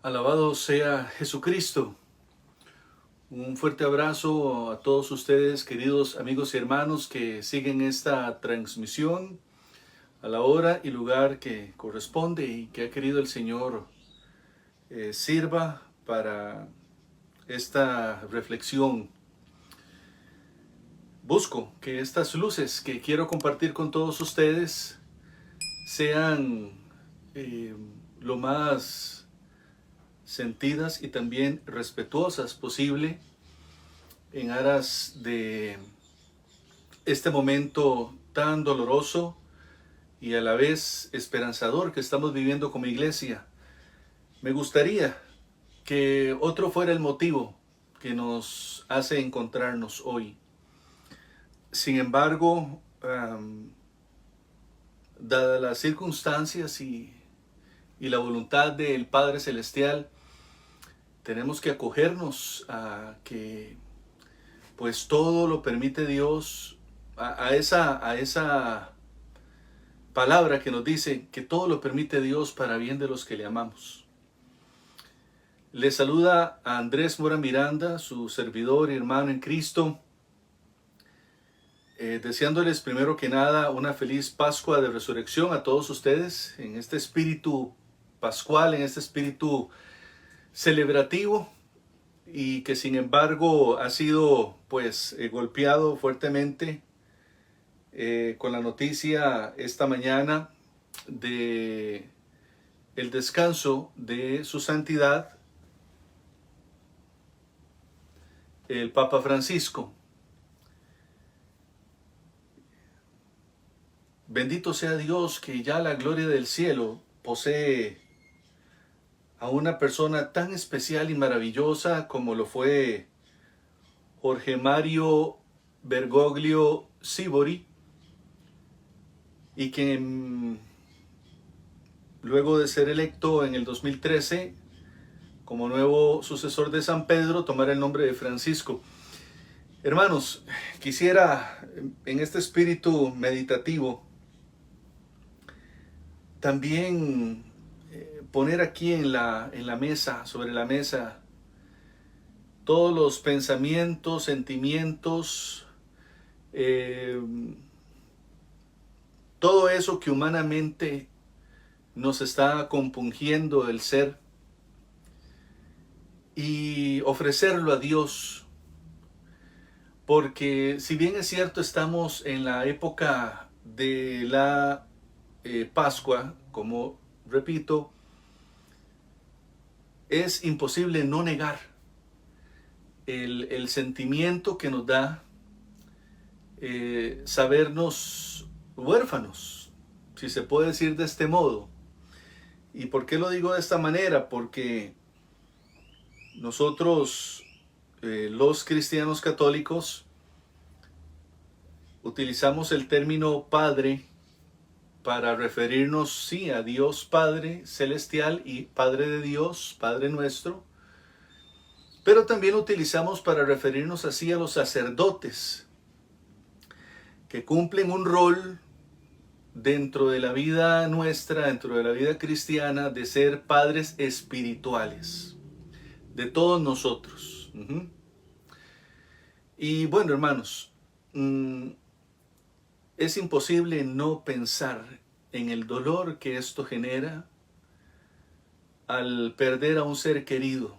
Alabado sea Jesucristo. Un fuerte abrazo a todos ustedes, queridos amigos y hermanos que siguen esta transmisión a la hora y lugar que corresponde y que ha querido el Señor sirva para esta reflexión. Busco que estas luces que quiero compartir con todos ustedes sean lo más sentidas y también respetuosas posible en aras de este momento tan doloroso y a la vez esperanzador que estamos viviendo como iglesia. Me gustaría que otro fuera el motivo que nos hace encontrarnos hoy. Sin embargo, dadas las circunstancias y la voluntad del Padre Celestial, tenemos que acogernos a que pues todo lo permite Dios, a esa palabra que nos dice que todo lo permite Dios para bien de los que le amamos. Le saluda a Andrés Mora Miranda, su servidor y hermano en Cristo, deseándoles primero que nada una feliz Pascua de Resurrección a todos ustedes en este espíritu pascual, en este espíritu celebrativo, y que sin embargo ha sido pues golpeado fuertemente con la noticia esta mañana de el descanso de su santidad el Papa Francisco. Bendito sea Dios que ya la gloria del cielo posee a una persona tan especial y maravillosa como lo fue Jorge Mario Bergoglio Sibori, y que luego de ser electo en el 2013 como nuevo sucesor de San Pedro, tomara el nombre de Francisco. Hermanos, quisiera en este espíritu meditativo también poner aquí en la mesa, sobre la mesa, todos los pensamientos, sentimientos, todo eso que humanamente nos está compungiendo el ser, y ofrecerlo a Dios. Porque si bien es cierto, estamos en la época de la Pascua, como repito, es imposible no negar el sentimiento que nos da sabernos huérfanos, si se puede decir de este modo. ¿Y por qué lo digo de esta manera? Porque nosotros, los cristianos católicos, utilizamos el término Padre para referirnos, sí, a Dios Padre Celestial y Padre de Dios, Padre nuestro, pero también utilizamos para referirnos así a los sacerdotes, que cumplen un rol dentro de la vida nuestra, dentro de la vida cristiana, de ser padres espirituales de todos nosotros. Y bueno, hermanos, es imposible no pensar en el dolor que esto genera al perder a un ser querido.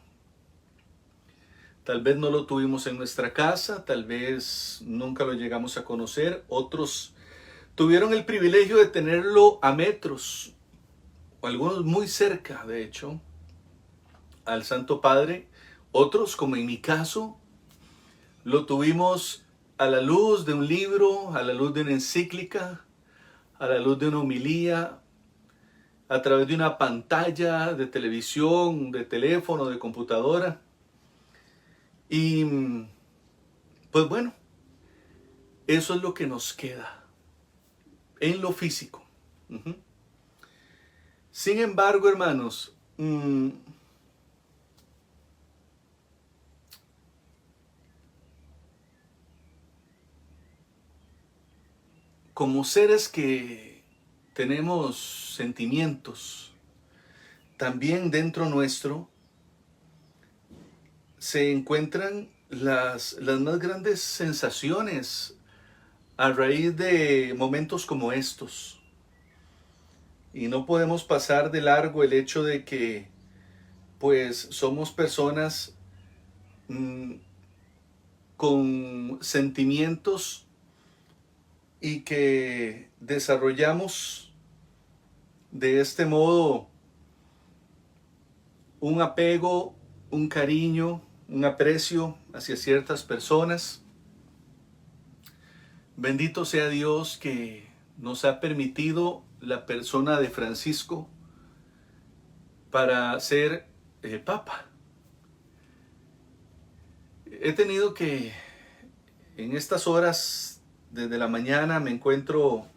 Tal vez no lo tuvimos en nuestra casa, tal vez nunca lo llegamos a conocer. Otros tuvieron el privilegio de tenerlo a metros, o algunos muy cerca, de hecho, al Santo Padre. Otros, como en mi caso, lo tuvimos a la luz de un libro, a la luz de una encíclica, a la luz de una homilía, a través de una pantalla de televisión, de teléfono, de computadora. Y pues bueno, eso es lo que nos queda en lo físico. Sin embargo, hermanos, como seres que tenemos sentimientos, también dentro nuestro se encuentran las más grandes sensaciones a raíz de momentos como estos. Y no podemos pasar de largo el hecho de que pues somos personas mm, con sentimientos y que desarrollamos de este modo un apego, un cariño, un aprecio hacia ciertas personas. Bendito sea Dios que nos ha permitido la persona de Francisco para ser papa. He tenido que, en estas horas desde la mañana, me encuentro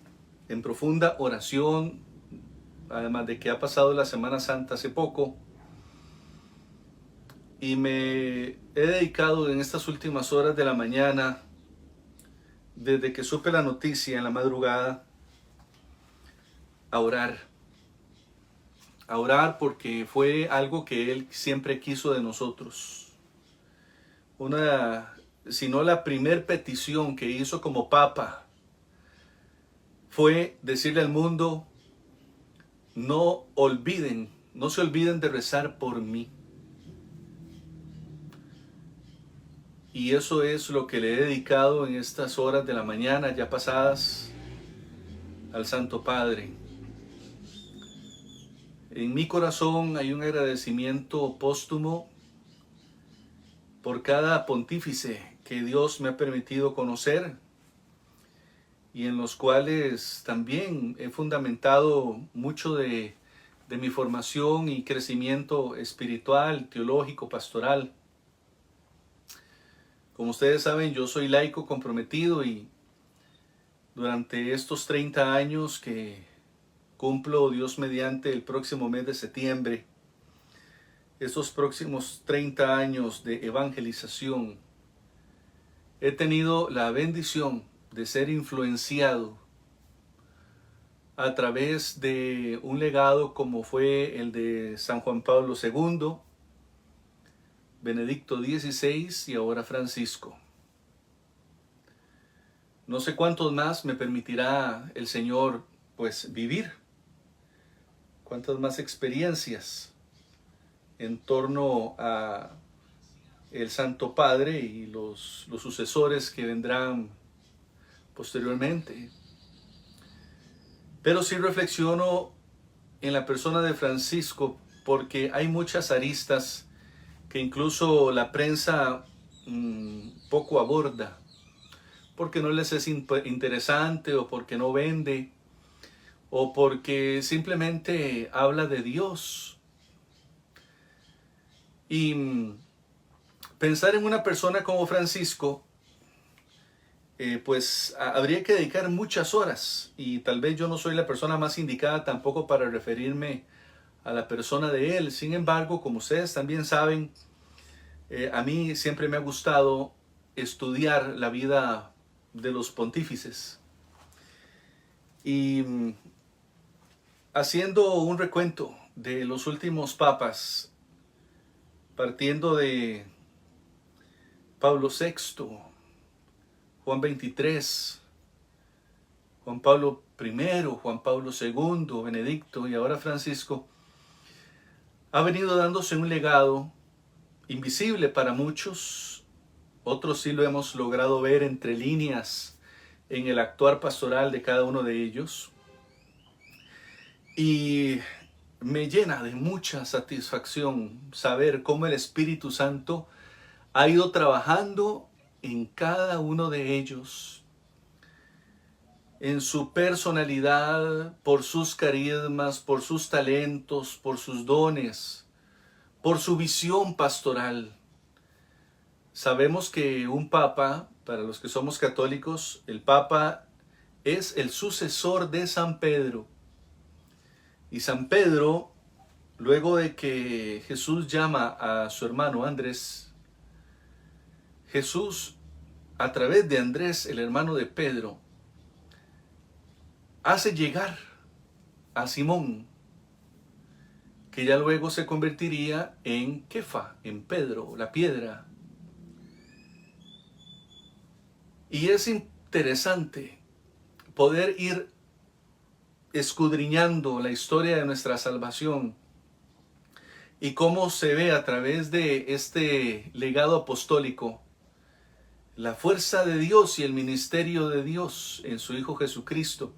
en profunda oración, además de que ha pasado la Semana Santa hace poco, y me he dedicado en estas últimas horas de la mañana, desde que supe la noticia en la madrugada, a orar. A orar porque fue algo que Él siempre quiso de nosotros. Si no la primer petición que hizo como Papa, fue decirle al mundo: no se olviden de rezar por mí. Y eso es lo que le he dedicado en estas horas de la mañana ya pasadas al Santo Padre. En mi corazón hay un agradecimiento póstumo por cada pontífice que Dios me ha permitido conocer y en los cuales también he fundamentado mucho de mi formación y crecimiento espiritual, teológico, pastoral. Como ustedes saben, yo soy laico comprometido y durante estos 30 años que cumplo, Dios mediante, el próximo mes de septiembre, estos próximos 30 años de evangelización, he tenido la bendición de ser influenciado a través de un legado como fue el de San Juan Pablo II, Benedicto XVI y ahora Francisco. No sé cuántos más me permitirá el Señor pues vivir, cuántas más experiencias en torno a el Santo Padre y los sucesores que vendrán posteriormente. Pero sí reflexiono en la persona de Francisco porque hay muchas aristas que incluso la prensa poco aborda, porque no les es interesante o porque no vende o porque simplemente habla de Dios. Y pensar en una persona como Francisco, pues habría que dedicar muchas horas y tal vez yo no soy la persona más indicada tampoco para referirme a la persona de él. Sin embargo, como ustedes también saben, a mí siempre me ha gustado estudiar la vida de los pontífices. Y haciendo un recuento de los últimos papas, partiendo de Pablo VI, Juan XXIII, Juan Pablo I, Juan Pablo II, Benedicto y ahora Francisco, ha venido dándose un legado invisible para muchos. Otros sí lo hemos logrado ver entre líneas en el actuar pastoral de cada uno de ellos. Y me llena de mucha satisfacción saber cómo el Espíritu Santo ha ido trabajando en cada uno de ellos, en su personalidad, por sus carismas, por sus talentos, por sus dones, por su visión pastoral. Sabemos que un papa, para los que somos católicos, el papa es el sucesor de San Pedro. Y San Pedro, luego de que Jesús llama a su hermano Andrés, Jesús, a través de Andrés, el hermano de Pedro, hace llegar a Simón, que ya luego se convertiría en Kefa, en Pedro, la piedra. Y es interesante poder ir escudriñando la historia de nuestra salvación y cómo se ve a través de este legado apostólico la fuerza de Dios y el ministerio de Dios en su Hijo Jesucristo.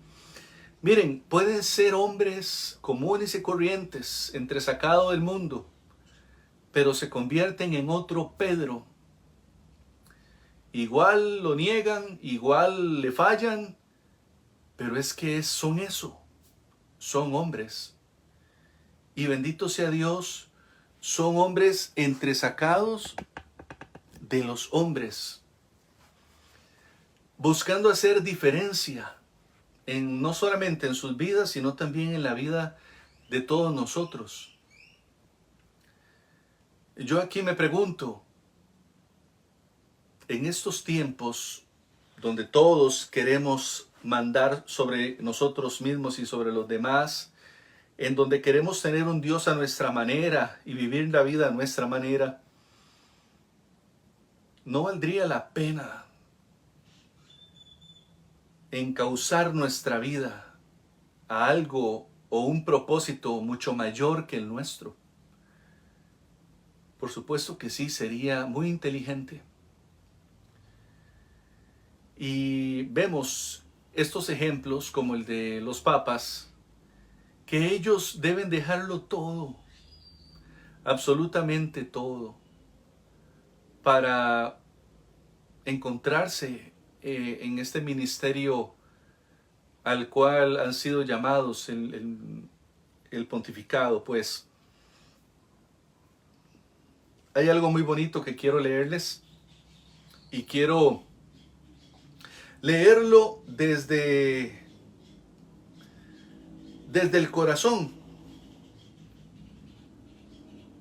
Miren, pueden ser hombres comunes y corrientes, entresacados del mundo, pero se convierten en otro Pedro. Igual lo niegan, igual le fallan, pero es que son eso, son hombres. Y bendito sea Dios, son hombres entresacados de los hombres, buscando hacer diferencia no solamente en sus vidas, sino también en la vida de todos nosotros. Yo aquí me pregunto, en estos tiempos donde todos queremos mandar sobre nosotros mismos y sobre los demás, en donde queremos tener un Dios a nuestra manera y vivir la vida a nuestra manera, ¿no valdría la pena encauzar nuestra vida a algo o un propósito mucho mayor que el nuestro? Por supuesto que sí, sería muy inteligente. Y vemos estos ejemplos como el de los papas, que ellos deben dejarlo todo, absolutamente todo, para encontrarse en este ministerio al cual han sido llamados el pontificado. Pues hay algo muy bonito que quiero leerles y quiero leerlo desde el corazón.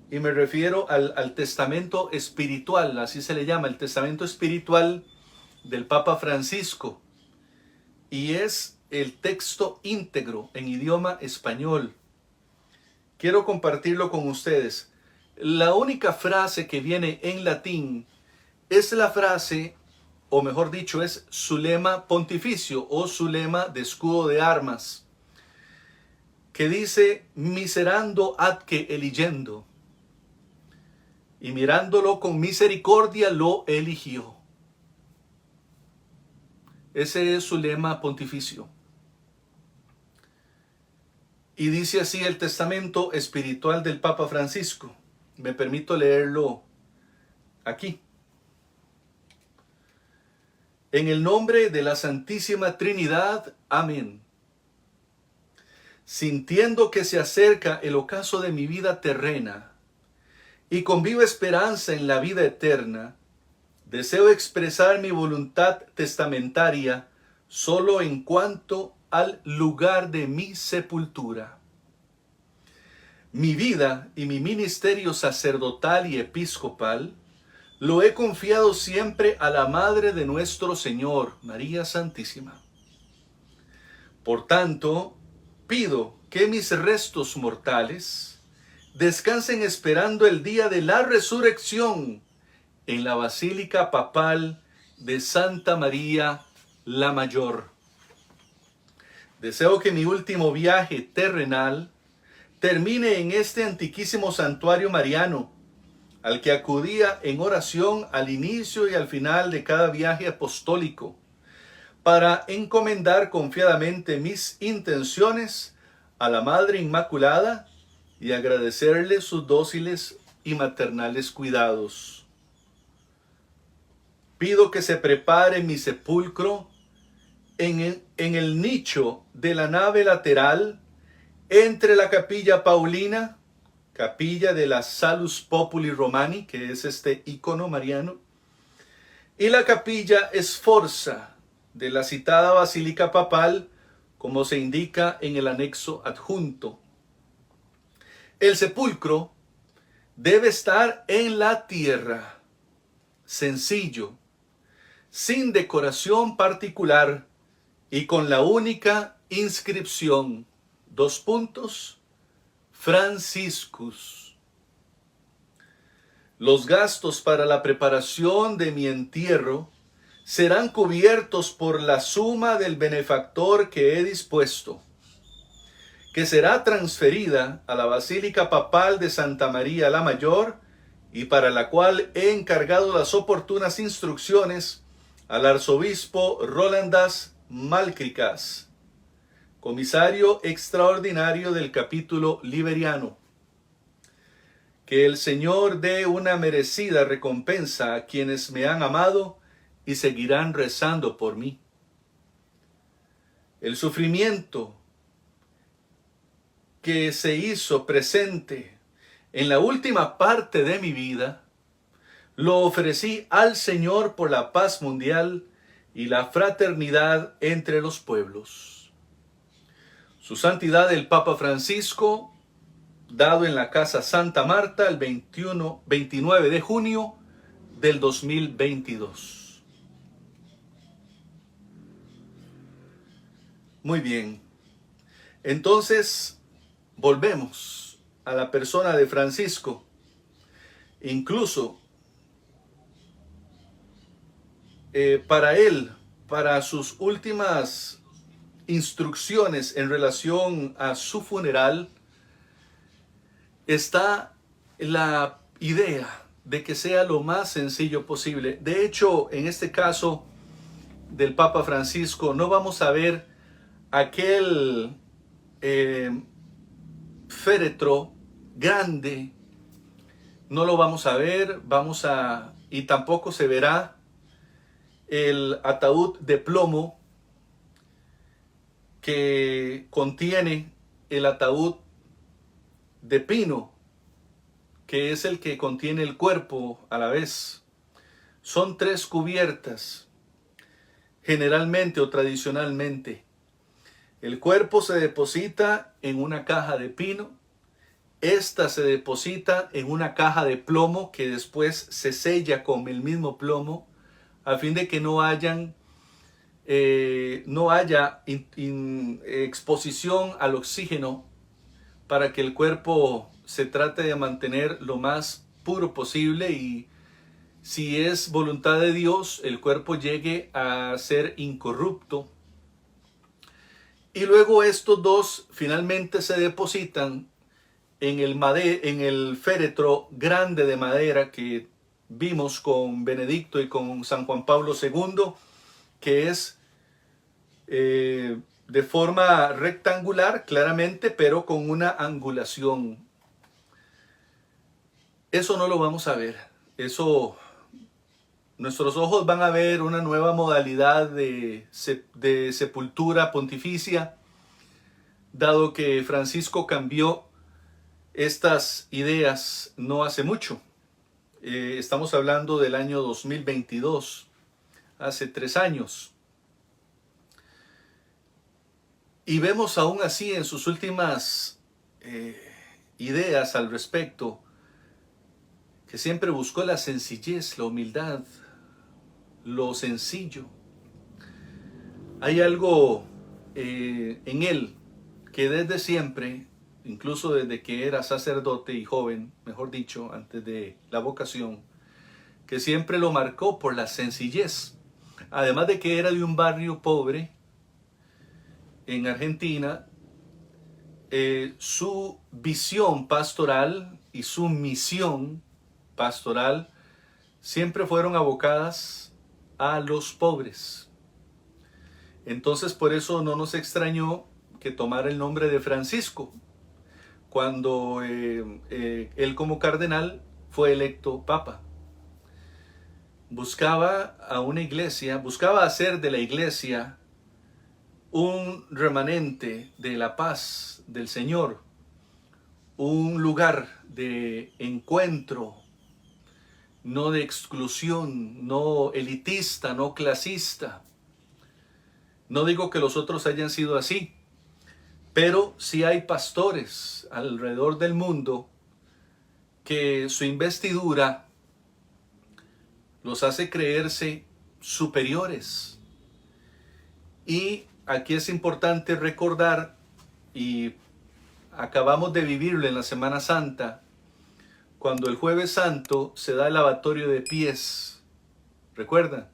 Y me refiero al testamento espiritual, así se le llama, el testamento espiritual del Papa Francisco. Y es el texto íntegro en idioma español. Quiero compartirlo con ustedes. La única frase que viene en latín es la frase, o mejor dicho, es su lema pontificio o su lema de escudo de armas, que dice miserando adque eligendo, y mirándolo con misericordia lo eligió. Ese es su lema pontificio. Y dice así el testamento espiritual del Papa Francisco. Me permito leerlo aquí. En el nombre de la Santísima Trinidad. Amén. Sintiendo que se acerca el ocaso de mi vida terrena y con viva esperanza en la vida eterna, deseo expresar mi voluntad testamentaria solo en cuanto al lugar de mi sepultura. Mi vida y mi ministerio sacerdotal y episcopal lo he confiado siempre a la Madre de nuestro Señor, María Santísima. Por tanto, pido que mis restos mortales descansen esperando el día de la resurrección en la Basílica Papal de Santa María la Mayor. Deseo que mi último viaje terrenal termine en este antiquísimo santuario mariano, al que acudía en oración al inicio y al final de cada viaje apostólico, para encomendar confiadamente mis intenciones a la Madre Inmaculada y agradecerle sus dóciles y maternales cuidados. Pido que se prepare mi sepulcro en el nicho de la nave lateral entre la capilla Paulina, capilla de la Salus Populi Romani, que es este icono mariano, y la capilla Sforza de la citada Basílica Papal, como se indica en el anexo adjunto. El sepulcro debe estar en la tierra, sencillo, sin decoración particular y con la única inscripción, Franciscus. Los gastos para la preparación de mi entierro serán cubiertos por la suma del benefactor que he dispuesto, que será transferida a la Basílica Papal de Santa María la Mayor y para la cual he encargado las oportunas instrucciones al arzobispo Rolandas Malcricas, comisario extraordinario del capítulo liberiano. Que el Señor dé una merecida recompensa a quienes me han amado y seguirán rezando por mí. El sufrimiento que se hizo presente en la última parte de mi vida, lo ofrecí al Señor por la paz mundial y la fraternidad entre los pueblos. Su Santidad el Papa Francisco, dado en la Casa Santa Marta el 29 de junio del 2022. Muy bien. Entonces, volvemos a la persona de Francisco. Incluso para él, para sus últimas instrucciones en relación a su funeral, está la idea de que sea lo más sencillo posible. De hecho, en este caso del Papa Francisco, no vamos a ver aquel féretro grande, no lo vamos a ver, y tampoco se verá el ataúd de plomo que contiene el ataúd de pino, que es el que contiene el cuerpo a la vez. Son 3 cubiertas, generalmente o tradicionalmente. El cuerpo se deposita en una caja de pino. Esta se deposita en una caja de plomo que después se sella con el mismo plomo a fin de que no haya exposición al oxígeno, para que el cuerpo se trate de mantener lo más puro posible y, si es voluntad de Dios, el cuerpo llegue a ser incorrupto. Y luego estos dos finalmente se depositan en el féretro grande de madera que vimos con Benedicto y con San Juan Pablo II, que es de forma rectangular, claramente, pero con una angulación. Eso no lo vamos a ver. Eso, nuestros ojos van a ver una nueva modalidad de sepultura pontificia, dado que Francisco cambió estas ideas no hace mucho. Estamos hablando del año 2022, hace 3 años. Y vemos aún así en sus últimas ideas al respecto, que siempre buscó la sencillez, la humildad, lo sencillo. Hay algo en él que desde siempre, incluso desde que era sacerdote y joven, mejor dicho, antes de la vocación, que siempre lo marcó por la sencillez. Además de que era de un barrio pobre en Argentina, su visión pastoral y su misión pastoral siempre fueron abocadas a los pobres. Entonces, por eso no nos extrañó que tomara el nombre de Francisco cuando él, como cardenal, fue electo papa. Buscaba hacer de la iglesia un remanente de la paz del Señor, un lugar de encuentro, no de exclusión, no elitista, no clasista. No digo que los otros hayan sido así, pero sí hay pastores alrededor del mundo que su investidura los hace creerse superiores. Y aquí es importante recordar y acabamos de vivirlo en la Semana Santa, cuando el Jueves Santo se da el lavatorio de pies. ¿Recuerdan?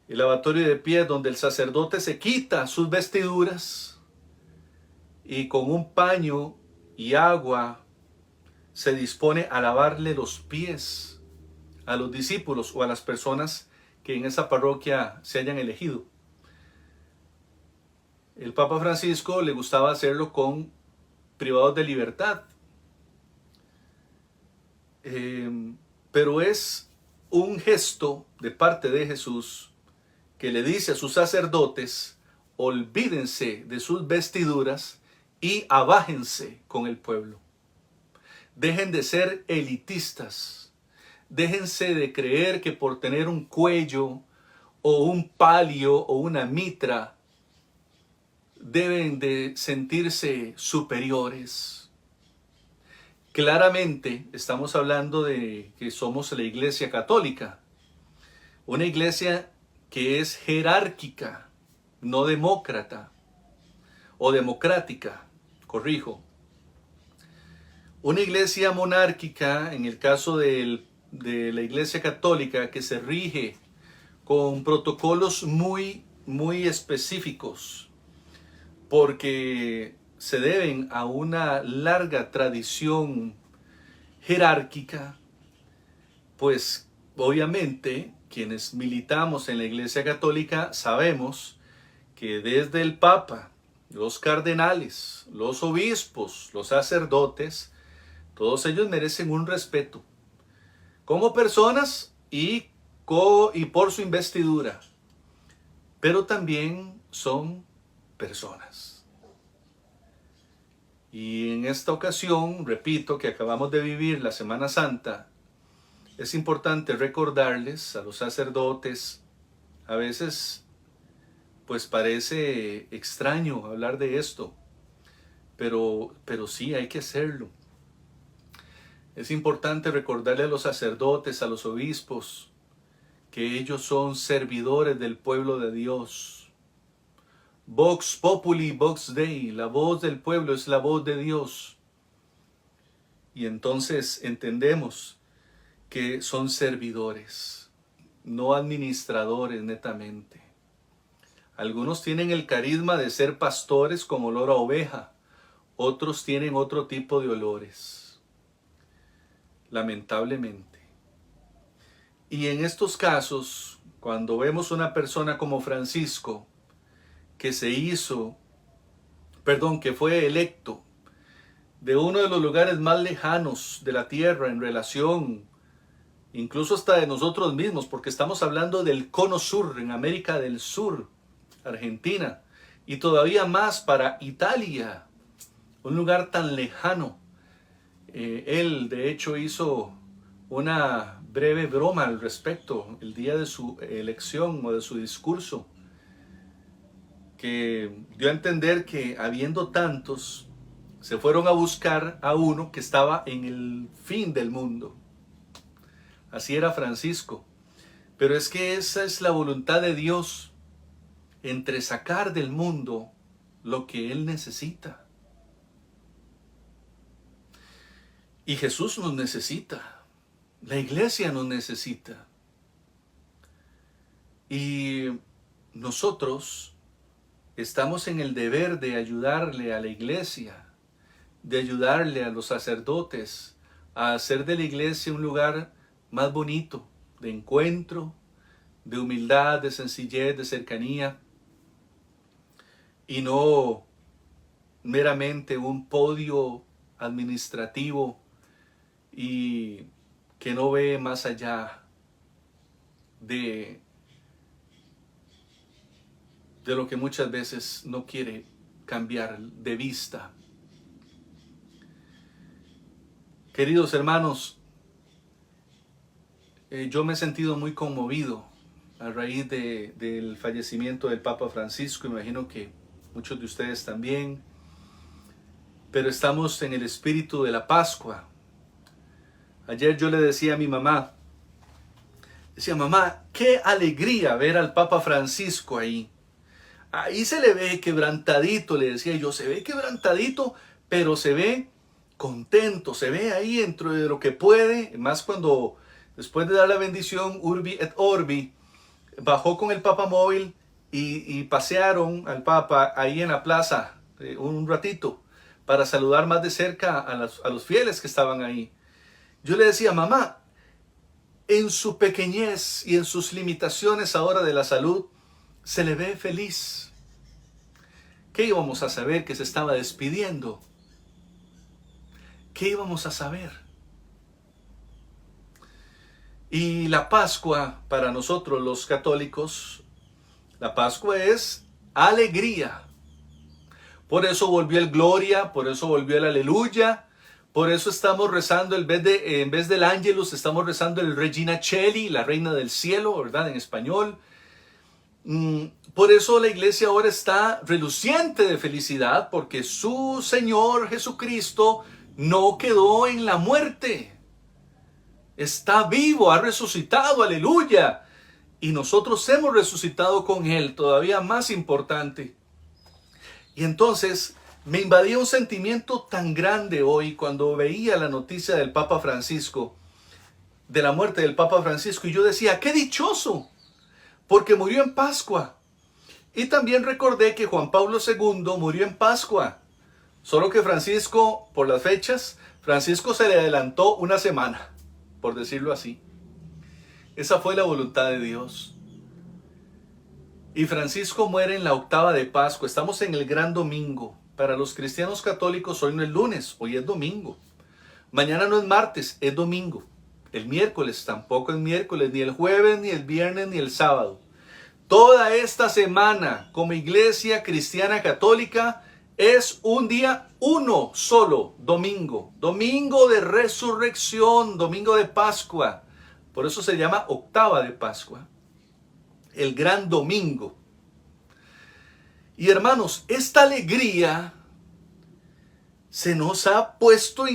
El lavatorio de pies donde el sacerdote se quita sus vestiduras y con un paño y agua se dispone a lavarle los pies a los discípulos o a las personas que en esa parroquia se hayan elegido. El Papa Francisco le gustaba hacerlo con privados de libertad. Pero es un gesto de parte de Jesús que le dice a sus sacerdotes: olvídense de sus vestiduras y abájense con el pueblo. Dejen de ser elitistas. Déjense de creer que por tener un cuello o un palio o una mitra deben de sentirse superiores. Claramente estamos hablando de que somos la Iglesia Católica, una iglesia que es jerárquica, no demócrata o democrática, corrijo. Una iglesia monárquica, en el caso de la Iglesia Católica, que se rige con protocolos muy específicos, porque se deben a una larga tradición jerárquica, pues obviamente quienes militamos en la Iglesia Católica sabemos que desde el Papa, los cardenales, los obispos, los sacerdotes, todos ellos merecen un respeto como personas y por su investidura, pero también son personas. Y en esta ocasión, repito, que acabamos de vivir la Semana Santa, es importante recordarles a los sacerdotes, a veces pues parece extraño hablar de esto, pero sí hay que hacerlo. Es importante recordarle a los sacerdotes, a los obispos, que ellos son servidores del pueblo de Dios. Vox populi, vox Dei, la voz del pueblo es la voz de Dios. Y entonces entendemos que son servidores, no administradores netamente. Algunos tienen el carisma de ser pastores con olor a oveja, otros tienen otro tipo de olores, lamentablemente. Y en estos casos, cuando vemos una persona como Francisco, que fue electo de uno de los lugares más lejanos de la tierra en relación, incluso hasta de nosotros mismos, porque estamos hablando del cono sur, en América del Sur, Argentina, y todavía más para Italia, un lugar tan lejano. Él, de hecho, hizo una breve broma al respecto el día de su elección o de su discurso, que dio a entender que habiendo tantos, se fueron a buscar a uno que estaba en el fin del mundo. Así era Francisco. Pero es que esa es la voluntad de Dios, entresacar del mundo lo que Él necesita. Y Jesús nos necesita. La iglesia nos necesita. Y nosotros estamos en el deber de ayudarle a la iglesia, de ayudarle a los sacerdotes a hacer de la iglesia un lugar más bonito, de encuentro, de humildad, de sencillez, de cercanía, y no meramente un podio administrativo y que no ve más allá de lo que muchas veces no quiere cambiar de vista. Queridos hermanos, yo me he sentido muy conmovido a raíz del fallecimiento del Papa Francisco. Imagino que muchos de ustedes también. Pero estamos en el espíritu de la Pascua. Ayer yo le decía a mi mamá, mamá, qué alegría ver al Papa Francisco ahí. Ahí se le ve quebrantadito, le decía yo, se ve quebrantadito, pero se ve contento, se ve ahí dentro de lo que puede, más cuando después de dar la bendición Urbi et Orbi, bajó con el Papa móvil y pasearon al Papa ahí en la plaza un ratito para saludar más de cerca a los fieles que estaban ahí. Yo le decía, mamá, en su pequeñez y en sus limitaciones ahora de la salud, se le ve feliz. ¿Qué íbamos a saber que se estaba despidiendo? ¿Qué íbamos a saber? Y la Pascua, para nosotros los católicos, la Pascua es alegría. Por eso volvió el Gloria, por eso volvió el Aleluya, por eso estamos rezando, en vez del Ángelus, estamos rezando el Regina Coeli, la Reina del Cielo, ¿verdad? En español. Por eso la iglesia ahora está reluciente de felicidad, porque su Señor Jesucristo no quedó en la muerte. Está vivo, ha resucitado, aleluya. Y nosotros hemos resucitado con Él, todavía más importante. Y entonces me invadía un sentimiento tan grande hoy cuando veía la noticia del Papa Francisco, de la muerte del Papa Francisco, y yo decía, ¡qué dichoso! Porque murió en Pascua. Y también recordé que Juan Pablo II murió en Pascua. Solo que Francisco, por las fechas, Francisco se le adelantó una semana, por decirlo así. Esa fue la voluntad de Dios. Y Francisco muere en la octava de Pascua. Estamos en el gran domingo. Para los cristianos católicos hoy no es lunes, hoy es domingo. Mañana no es martes, es domingo. El miércoles tampoco es miércoles, ni el jueves, ni el viernes, ni el sábado. Toda esta semana, como iglesia cristiana católica, es un día uno solo, domingo. Domingo de resurrección, domingo de Pascua. Por eso se llama octava de Pascua. El gran domingo. Y hermanos, esta alegría se nos ha puesto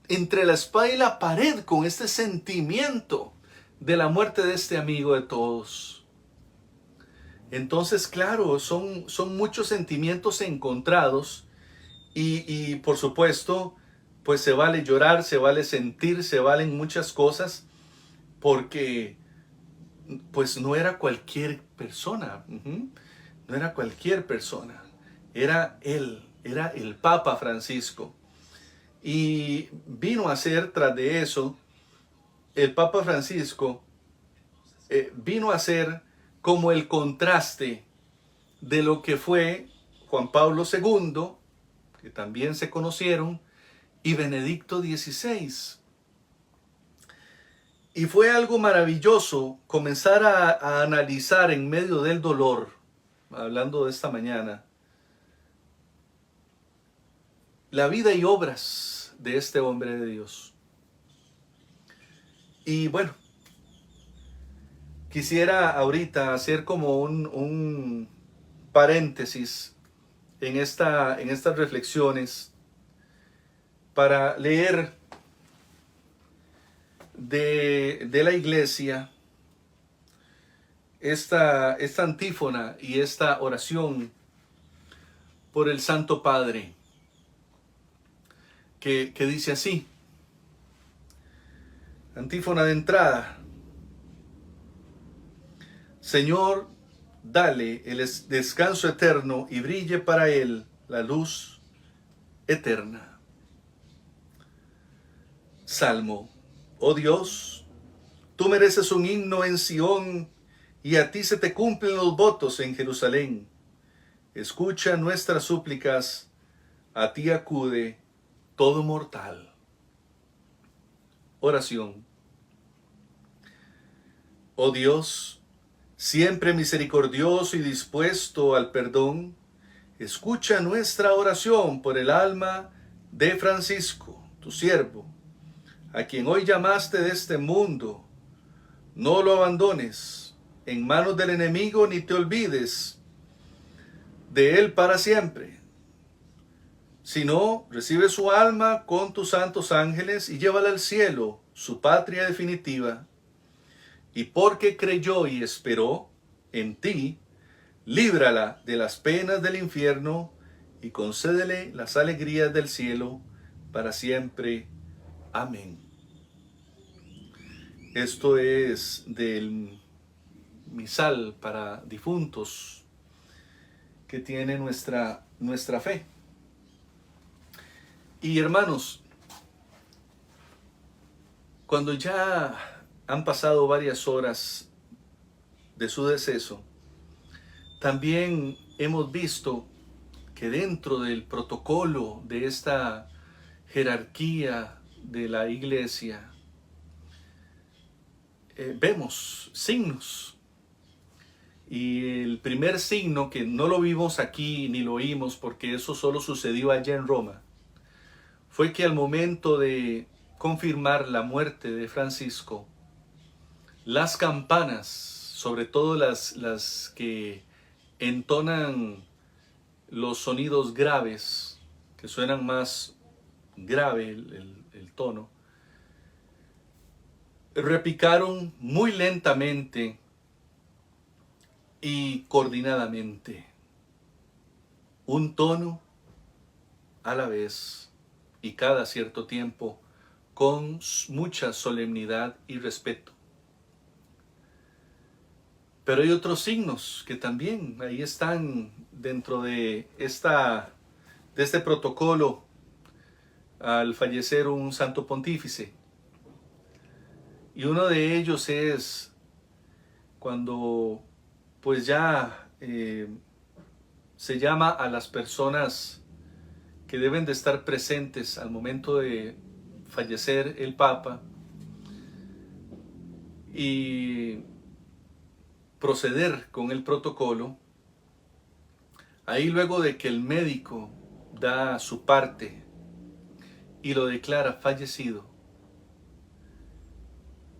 entre la espada y la pared con este sentimiento de la muerte de este amigo de todos. Entonces, claro, son muchos sentimientos encontrados y por supuesto, pues se vale llorar, se vale sentir, se valen muchas cosas porque pues no era cualquier persona. No era cualquier persona, era él, era el Papa Francisco. Y vino a ser, tras de eso, el Papa Francisco vino a ser como el contraste de lo que fue Juan Pablo II, que también se conocieron, y Benedicto XVI. Y fue algo maravilloso comenzar a analizar en medio del dolor, hablando de esta mañana, la vida y obras de este hombre de Dios. Y bueno, quisiera ahorita hacer como un paréntesis en estas reflexiones para leer de la iglesia esta antífona y esta oración por el Santo Padre, que dice así. Antífona de entrada. Señor, dale el descanso eterno y brille para él la luz eterna. Salmo. Oh Dios, tú mereces un himno en Sión, y a ti se te cumplen los votos en Jerusalén. Escucha nuestras súplicas, a ti acude todo mortal. Oración. Oh Dios, siempre misericordioso y dispuesto al perdón, escucha nuestra oración por el alma de Francisco, tu siervo, a quien hoy llamaste de este mundo. No lo abandones en manos del enemigo, ni te olvides de él para siempre. Sino, recibe su alma con tus santos ángeles y llévala al cielo, su patria definitiva. Y porque creyó y esperó en ti, líbrala de las penas del infierno y concédele las alegrías del cielo para siempre. Amén. Esto es del misal para difuntos que tiene nuestra fe. Y hermanos, cuando ya han pasado varias horas de su deceso, también hemos visto que dentro del protocolo de esta jerarquía de la iglesia, vemos signos. Y el primer signo, que no lo vimos aquí ni lo oímos porque eso solo sucedió allá en Roma, fue que al momento de confirmar la muerte de Francisco, las campanas, sobre todo las que entonan los sonidos graves, que suenan más grave el tono, repicaron muy lentamente y coordinadamente, un tono a la vez y cada cierto tiempo, con mucha solemnidad y respeto. Pero hay otros signos que también ahí están dentro de este protocolo al fallecer un santo pontífice. Y uno de ellos es cuando pues ya se llama a las personas que deben de estar presentes al momento de fallecer el Papa y proceder con el protocolo. Ahí, luego de que el médico da su parte y lo declara fallecido,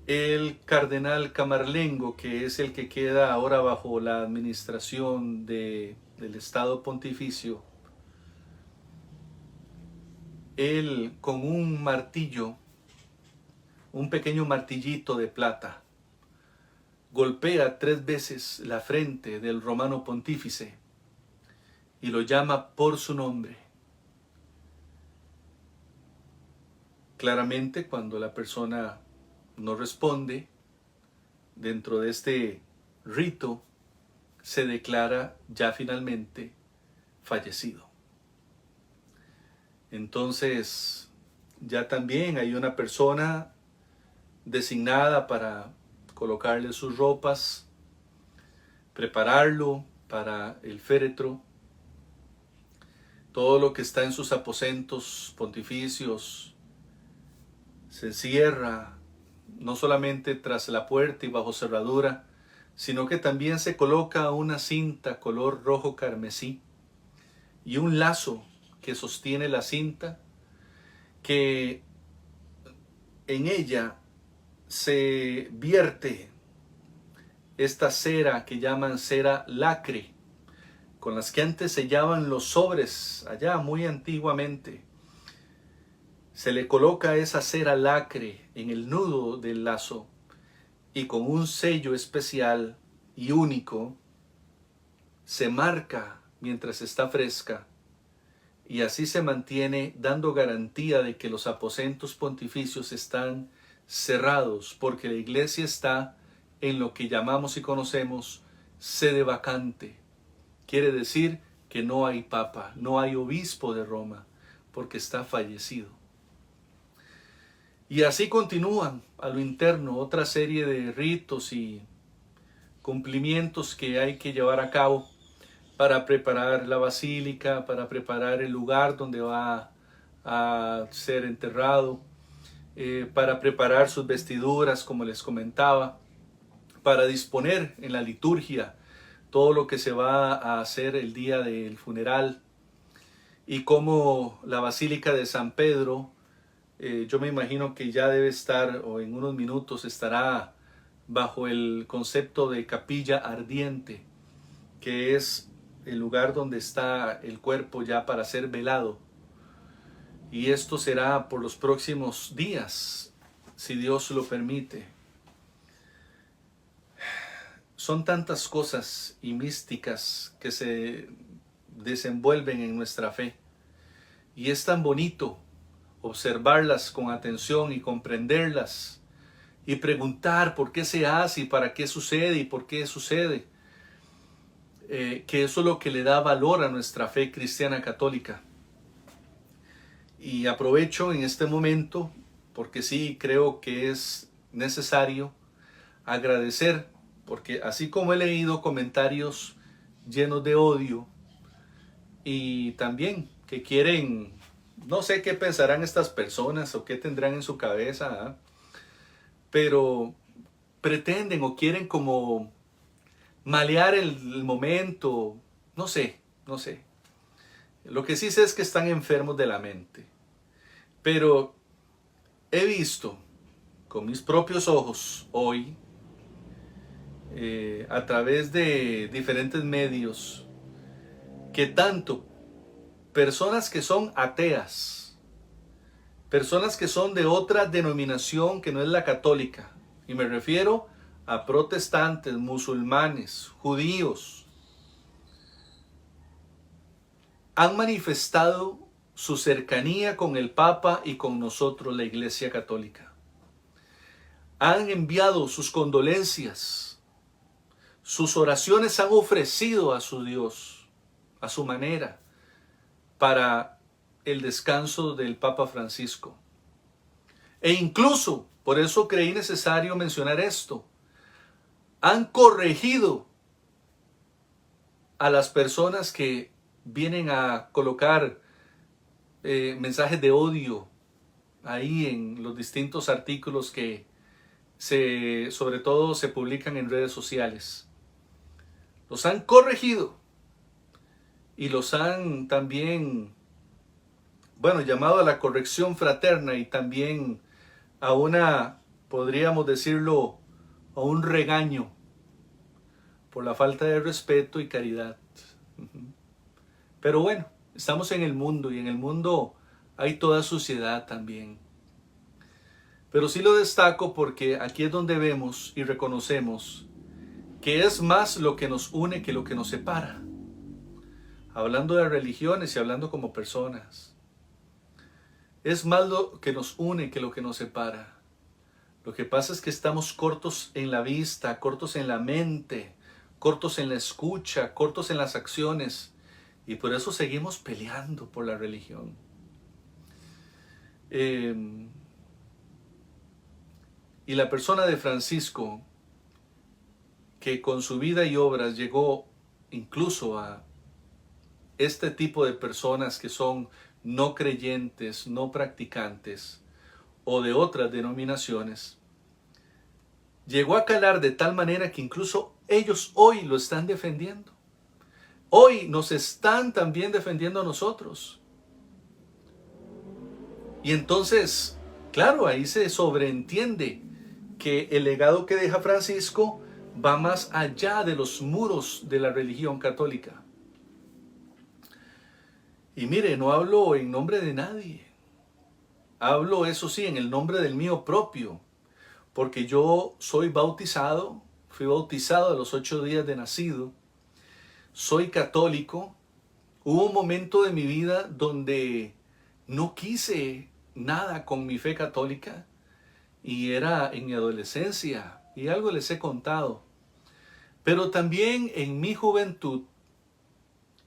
el cardenal Camarlengo, que es el que queda ahora bajo la administración del Estado Pontificio, él con un martillo, un pequeño martillito de plata, golpea 3 veces la frente del romano pontífice y lo llama por su nombre. Claramente, cuando la persona no responde, dentro de este rito se declara ya finalmente fallecido. Entonces, ya también hay una persona designada para colocarle sus ropas, prepararlo para el féretro. Todo lo que está en sus aposentos pontificios se cierra, no solamente tras la puerta y bajo cerradura, sino que también se coloca una cinta color rojo carmesí y un lazo que sostiene la cinta, que en ella se vierte esta cera que llaman cera lacre, con las que antes sellaban los sobres allá muy antiguamente. Se le coloca esa cera lacre en el nudo del lazo y con un sello especial y único se marca mientras está fresca, y así se mantiene, dando garantía de que los aposentos pontificios están cerrados, porque la iglesia está en lo que llamamos y conocemos sede vacante. Quiere decir que no hay papa, no hay obispo de Roma, porque está fallecido. Y así continúan a lo interno otra serie de ritos y cumplimientos que hay que llevar a cabo para preparar la basílica, para preparar el lugar donde va a ser enterrado, para preparar sus vestiduras, como les comentaba, para disponer en la liturgia todo lo que se va a hacer el día del funeral. Y como la Basílica de San Pedro, yo me imagino que ya debe estar, o en unos minutos estará, bajo el concepto de capilla ardiente, que es el lugar donde está el cuerpo ya para ser velado. Y esto será por los próximos días, si Dios lo permite. Son tantas cosas y místicas que se desenvuelven en nuestra fe. Y es tan bonito observarlas con atención y comprenderlas y preguntar por qué se hace y para qué sucede y por qué sucede. Que eso es lo que le da valor a nuestra fe cristiana católica. Y aprovecho en este momento, porque sí creo que es necesario agradecer, porque así como he leído comentarios llenos de odio y también que quieren, no sé qué pensarán estas personas o qué tendrán en su cabeza, pero pretenden o quieren como malear el momento, no sé. Lo que sí sé es que están enfermos de la mente. Pero he visto con mis propios ojos hoy, a través de diferentes medios, que tanto personas que son ateas, personas que son de otra denominación que no es la católica, y me refiero a protestantes, musulmanes, judíos, han manifestado su cercanía con el Papa y con nosotros, la Iglesia Católica. Han enviado sus condolencias, sus oraciones han ofrecido a su Dios, a su manera, para el descanso del Papa Francisco. E incluso, por eso creí necesario mencionar esto, han corregido a las personas que vienen a colocar mensajes de odio ahí en los distintos artículos que sobre todo se publican en redes sociales. Los han corregido y los han también, llamado a la corrección fraterna y también a una, podríamos decirlo, a un regaño por la falta de respeto y caridad. Pero bueno, estamos en el mundo y en el mundo hay toda suciedad también. Pero sí lo destaco porque aquí es donde vemos y reconocemos que es más lo que nos une que lo que nos separa. Hablando de religiones y hablando como personas. Es más lo que nos une que lo que nos separa. Lo que pasa es que estamos cortos en la vista, cortos en la mente, cortos en la escucha, cortos en las acciones. Y por eso seguimos peleando por la religión. Y la persona de Francisco, que con su vida y obras llegó incluso a este tipo de personas que son no creyentes, no practicantes o de otras denominaciones, llegó a calar de tal manera que incluso ellos hoy lo están defendiendo. Hoy nos están también defendiendo a nosotros. Y entonces, claro, ahí se sobreentiende que el legado que deja Francisco va más allá de los muros de la religión católica. Y mire, no hablo en nombre de nadie. Hablo, eso sí, en el nombre del mío propio. Porque yo soy bautizado, fui bautizado a los 8 días de nacido. Soy católico. Hubo un momento de mi vida donde no quise nada con mi fe católica. Y era en mi adolescencia. Y algo les he contado. Pero también en mi juventud,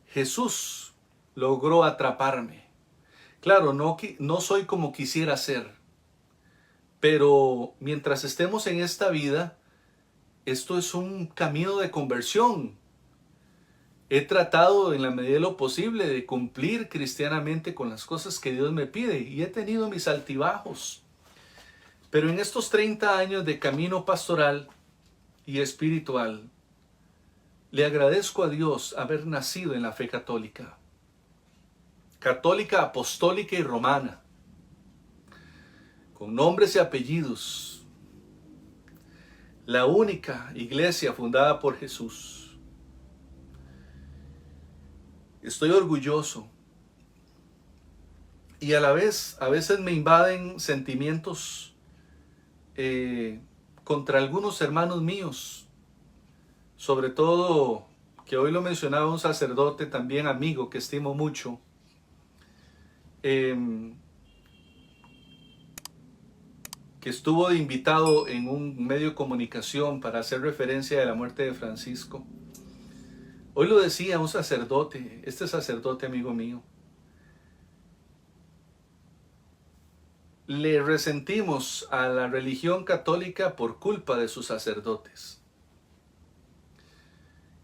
Jesús logró atraparme. Claro, no soy como quisiera ser. Pero mientras estemos en esta vida, esto es un camino de conversión. He tratado en la medida de lo posible de cumplir cristianamente con las cosas que Dios me pide. Y he tenido mis altibajos. Pero en estos 30 años de camino pastoral y espiritual, le agradezco a Dios haber nacido en la fe católica. Católica, apostólica y romana. Con nombres y apellidos. La única iglesia fundada por Jesús. Estoy orgulloso. Y a la vez, a veces me invaden sentimientos contra algunos hermanos míos. Sobre todo que hoy lo mencionaba un sacerdote también amigo que estimo mucho, que estuvo de invitado en un medio de comunicación para hacer referencia de la muerte de Francisco. Hoy lo decía un sacerdote, este sacerdote amigo mío. Le resentimos a la religión católica por culpa de sus sacerdotes.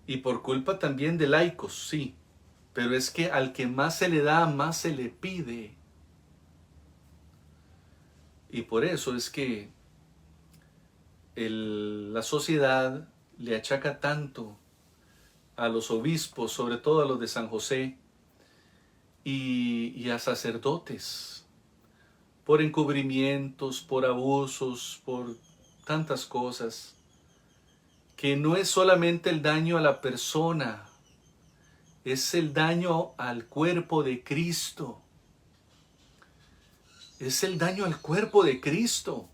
Y por culpa también de laicos, sí. Pero es que al que más se le da, más se le pide. Y por eso es que la sociedad le achaca tanto a los obispos, sobre todo a los de San José, y a sacerdotes, por encubrimientos, por abusos, por tantas cosas, que no es solamente el daño a la persona, es el daño al cuerpo de Cristo. Es el daño al cuerpo de Cristo.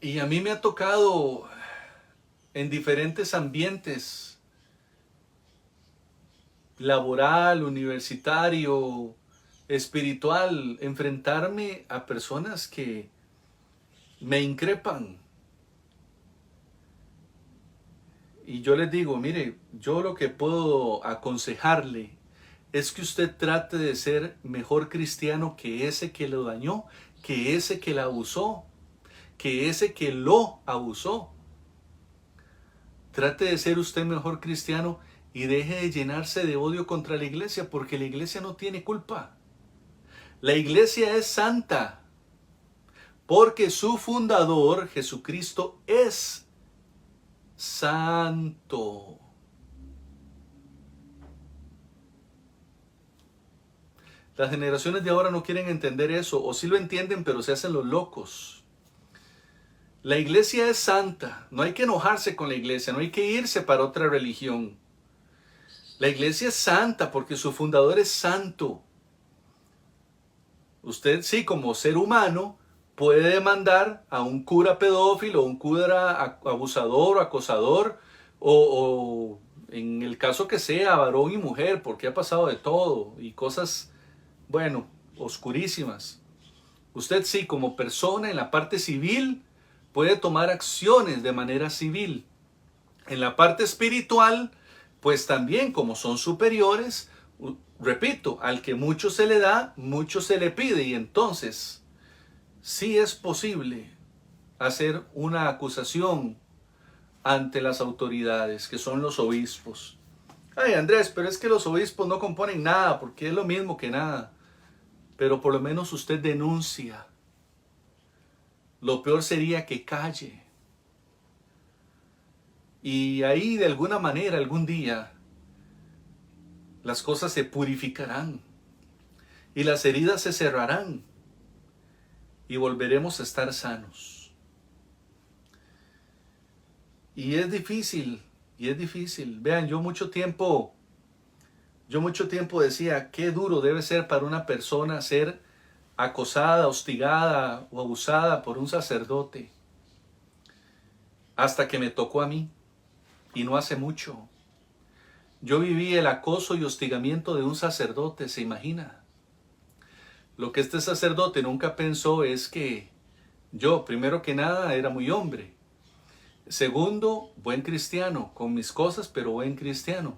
Y a mí me ha tocado en diferentes ambientes, laboral, universitario, espiritual, enfrentarme a personas que me increpan. Y yo les digo, mire, yo lo que puedo aconsejarle es que usted trate de ser mejor cristiano que ese que lo dañó, que ese que la abusó, que ese que lo abusó. Trate de ser usted mejor cristiano y deje de llenarse de odio contra la iglesia, porque la iglesia no tiene culpa. La iglesia es santa, porque su fundador, Jesucristo, es santo. Las generaciones de ahora no quieren entender eso, o sí lo entienden, pero se hacen los locos. La iglesia es santa, no hay que enojarse con la iglesia, no hay que irse para otra religión. La iglesia es santa porque su fundador es santo. Usted sí, como ser humano, puede demandar a un cura pedófilo, un cura abusador o acosador, o en el caso que sea, varón y mujer, porque ha pasado de todo, y cosas, bueno, oscurísimas. Usted sí, como persona en la parte civil, puede tomar acciones de manera civil. En la parte espiritual, pues también, como son superiores, repito, al que mucho se le da, mucho se le pide, y entonces sí es posible hacer una acusación ante las autoridades, que son los obispos. Ay, Andrés, pero es que los obispos no componen nada, porque es lo mismo que nada. Pero por lo menos usted denuncia. Lo peor sería que calle. Y ahí de alguna manera, algún día, las cosas se purificarán. Y las heridas se cerrarán. Y volveremos a estar sanos. Y es difícil, Vean, yo mucho tiempo decía, qué duro debe ser para una persona ser acosada, hostigada o abusada por un sacerdote. Hasta que me tocó a mí, y no hace mucho. Yo viví el acoso y hostigamiento de un sacerdote, ¿se imagina? Lo que este sacerdote nunca pensó es que yo, primero que nada, era muy hombre. Segundo, buen cristiano, con mis cosas, pero buen cristiano.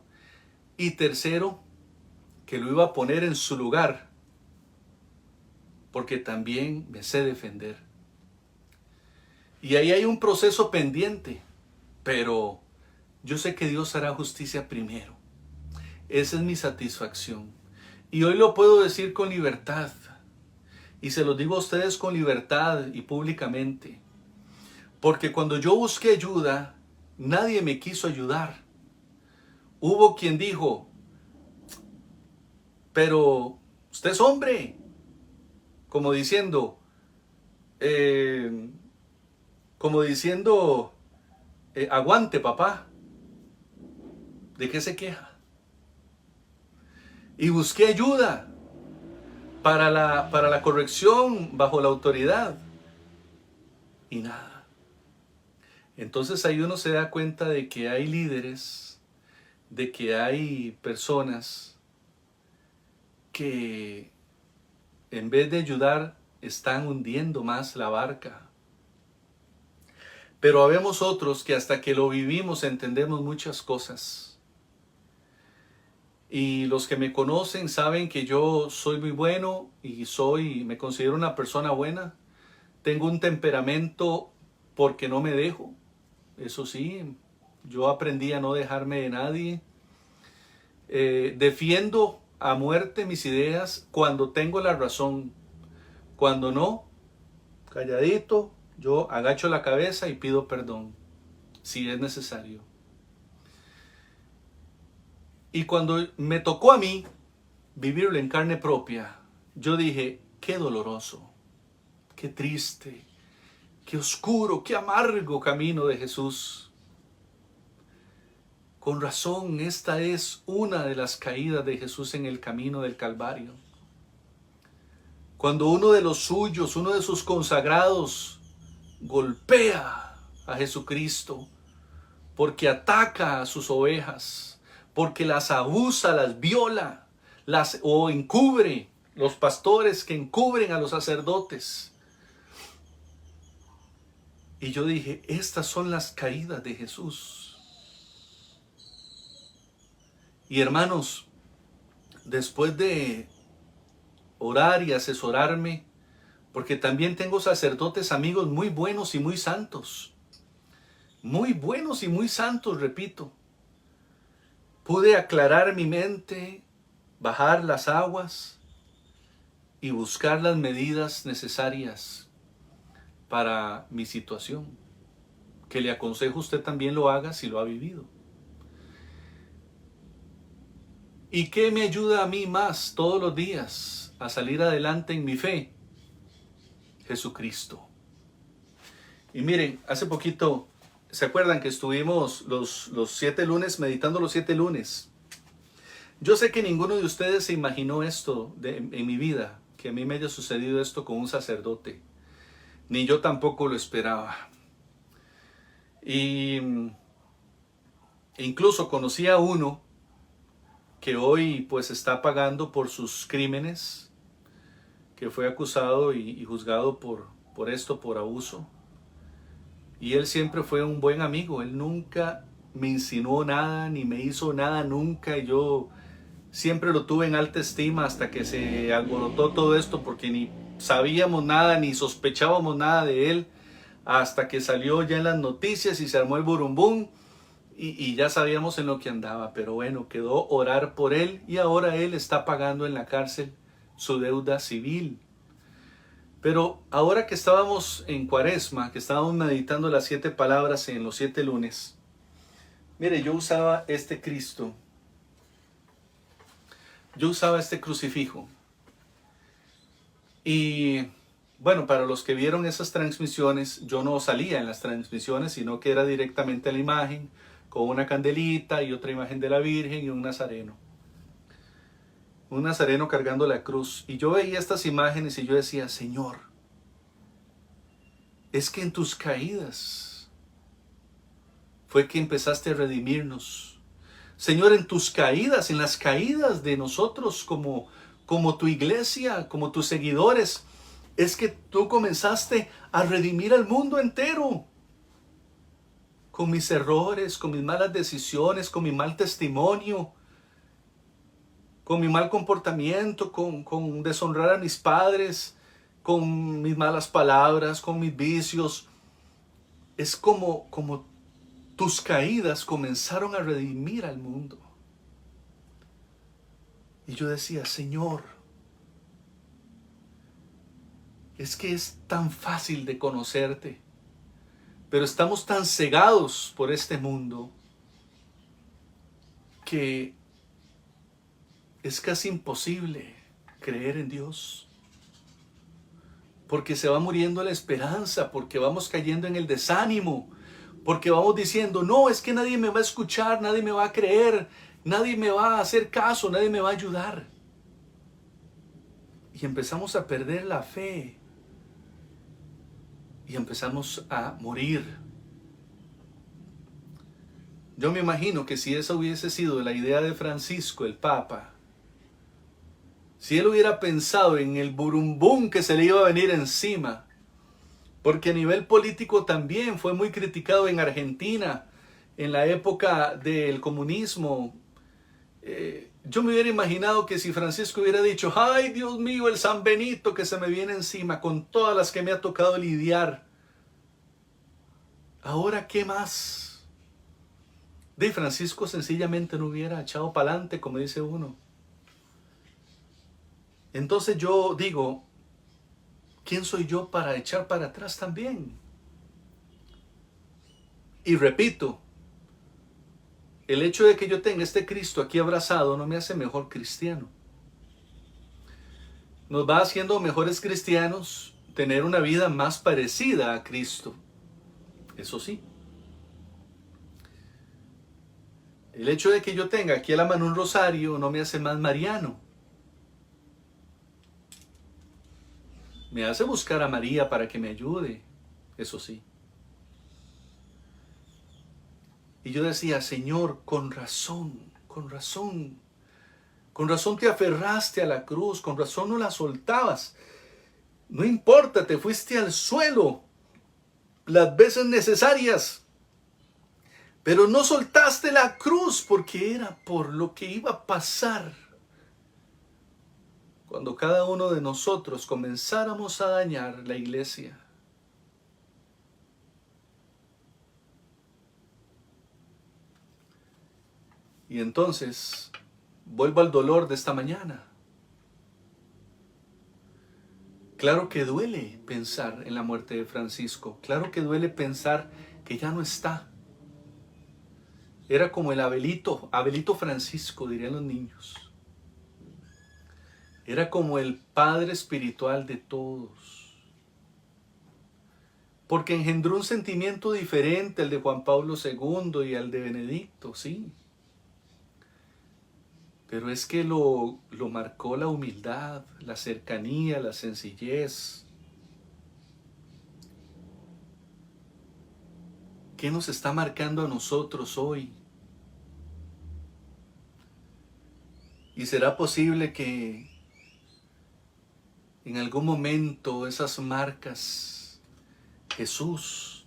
Y tercero, que lo iba a poner en su lugar, porque también me sé defender. Y ahí hay un proceso pendiente, pero yo sé que Dios hará justicia primero. Esa es mi satisfacción. Y hoy lo puedo decir con libertad. Y se lo digo a ustedes con libertad y públicamente. Porque cuando yo busqué ayuda, nadie me quiso ayudar. Hubo quien dijo, pero usted es hombre. Como diciendo, aguante papá. ¿De qué se queja? Y busqué ayuda para la corrección bajo la autoridad. Y nada. Entonces ahí uno se da cuenta de que hay líderes, de que hay personas que en vez de ayudar están hundiendo más la barca. Pero habemos otros que hasta que lo vivimos entendemos muchas cosas. Y los que me conocen saben que yo soy muy bueno y me considero una persona buena. Tengo un temperamento porque no me dejo. Eso sí, yo aprendí a no dejarme de nadie. Defiendo a muerte mis ideas cuando tengo la razón. Cuando no, calladito, yo agacho la cabeza y pido perdón, si es necesario. Y cuando me tocó a mí vivirlo en carne propia, yo dije, qué doloroso, qué triste, qué oscuro, qué amargo camino de Jesús. Con razón, esta es una de las caídas de Jesús en el camino del Calvario. Cuando uno de los suyos, uno de sus consagrados, golpea a Jesucristo porque ataca a sus ovejas, porque las abusa, las viola, o encubre, los pastores que encubren a los sacerdotes. Y yo dije, estas son las caídas de Jesús. Y hermanos, después de orar y asesorarme, porque también tengo sacerdotes amigos muy buenos y muy santos. Muy buenos y muy santos, repito. Pude aclarar mi mente, bajar las aguas y buscar las medidas necesarias para mi situación. Que le aconsejo usted también lo haga si lo ha vivido. ¿Y qué me ayuda a mí más todos los días a salir adelante en mi fe? Jesucristo. Y miren, hace poquito, ¿se acuerdan que estuvimos los 7 lunes meditando los 7 lunes? Yo sé que ninguno de ustedes se imaginó esto en mi vida, que a mí me haya sucedido esto con un sacerdote. Ni yo tampoco lo esperaba. Y incluso conocí a uno que hoy pues está pagando por sus crímenes, que fue acusado y juzgado por esto, por abuso. Y él siempre fue un buen amigo, él nunca me insinuó nada, ni me hizo nada nunca. Yo siempre lo tuve en alta estima hasta que se alborotó todo esto, porque ni sabíamos nada, ni sospechábamos nada de él, hasta que salió ya en las noticias y se armó el burumbum. Y ya sabíamos en lo que andaba, pero bueno, quedó orar por él y ahora él está pagando en la cárcel su deuda civil. Pero ahora que estábamos en Cuaresma, que estábamos meditando las 7 palabras en los 7 lunes, mire, yo usaba este Cristo, yo usaba este crucifijo. Y bueno, para los que vieron esas transmisiones, yo no salía en las transmisiones, sino que era directamente la imagen, con una candelita y otra imagen de la Virgen y un nazareno. Un nazareno cargando la cruz. Y yo veía estas imágenes y yo decía, Señor, es que en tus caídas fue que empezaste a redimirnos. Señor, en tus caídas, en las caídas de nosotros como tu iglesia, como tus seguidores, es que tú comenzaste a redimir al mundo entero. Con mis errores, con mis malas decisiones, con mi mal testimonio, con mi mal comportamiento, con deshonrar a mis padres, con mis malas palabras, con mis vicios. Es como tus caídas comenzaron a redimir al mundo. Y yo decía, Señor, es que es tan fácil de conocerte, pero estamos tan cegados por este mundo que es casi imposible creer en Dios. Porque se va muriendo la esperanza, porque vamos cayendo en el desánimo, porque vamos diciendo, no, es que nadie me va a escuchar, nadie me va a creer, nadie me va a hacer caso, nadie me va a ayudar. Y empezamos a perder la fe. Y empezamos a morir. Yo me imagino que si esa hubiese sido la idea de Francisco, el Papa, si él hubiera pensado en el burumbum que se le iba a venir encima, porque a nivel político también fue muy criticado en Argentina, en la época del comunismo. Yo me hubiera imaginado que si Francisco hubiera dicho, ay Dios mío, el San Benito que se me viene encima con todas las que me ha tocado lidiar, ¿ahora qué más? De Francisco sencillamente no hubiera echado para adelante, como dice uno. Entonces yo digo, ¿quién soy yo para echar para atrás también? Y repito, el hecho de que yo tenga este Cristo aquí abrazado no me hace mejor cristiano. Nos va haciendo mejores cristianos tener una vida más parecida a Cristo. Eso sí. El hecho de que yo tenga aquí a la mano un rosario no me hace más mariano. Me hace buscar a María para que me ayude. Eso sí. Y yo decía, Señor, con razón, con razón. Con razón te aferraste a la cruz, con razón no la soltabas. No importa, te fuiste al suelo las veces necesarias. Pero no soltaste la cruz porque era por lo que iba a pasar. Cuando cada uno de nosotros comenzáramos a dañar la iglesia. Y entonces, vuelvo al dolor de esta mañana. Claro que duele pensar en la muerte de Francisco. Claro que duele pensar que ya no está. Era como el Abelito, Abelito Francisco, dirían los niños. Era como el padre espiritual de todos. Porque engendró un sentimiento diferente al de Juan Pablo II y al de Benedicto, sí. Pero es que lo marcó la humildad, la cercanía, la sencillez. ¿Qué nos está marcando a nosotros hoy? ¿Y será posible que en algún momento esas marcas Jesús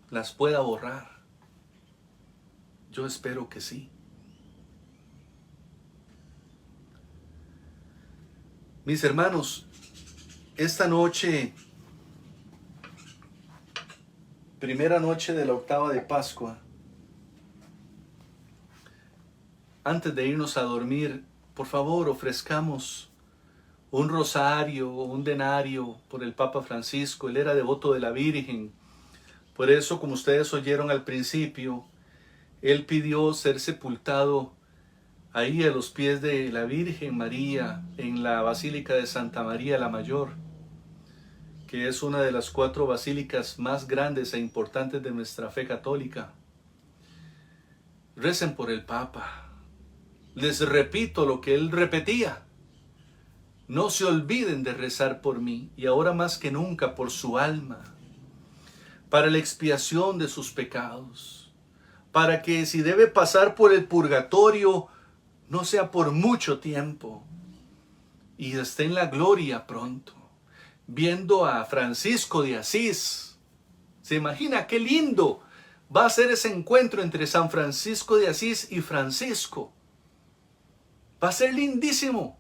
las pueda borrar? Yo espero que sí. Mis hermanos, esta noche, primera noche de la octava de Pascua, antes de irnos a dormir, por favor ofrezcamos un rosario o un denario por el Papa Francisco. Él era devoto de la Virgen. Por eso, como ustedes oyeron al principio, él pidió ser sepultado ahí a los pies de la Virgen María, en la Basílica de Santa María la Mayor, que es una de las 4 basílicas más grandes e importantes de nuestra fe católica. Recen por el Papa. Les repito lo que él repetía. No se olviden de rezar por mí, y ahora más que nunca por su alma, para la expiación de sus pecados, para que si debe pasar por el purgatorio, no sea por mucho tiempo, y esté en la gloria pronto, viendo a Francisco de Asís. ¿Se imagina qué lindo va a ser ese encuentro entre San Francisco de Asís y Francisco? Va a ser lindísimo.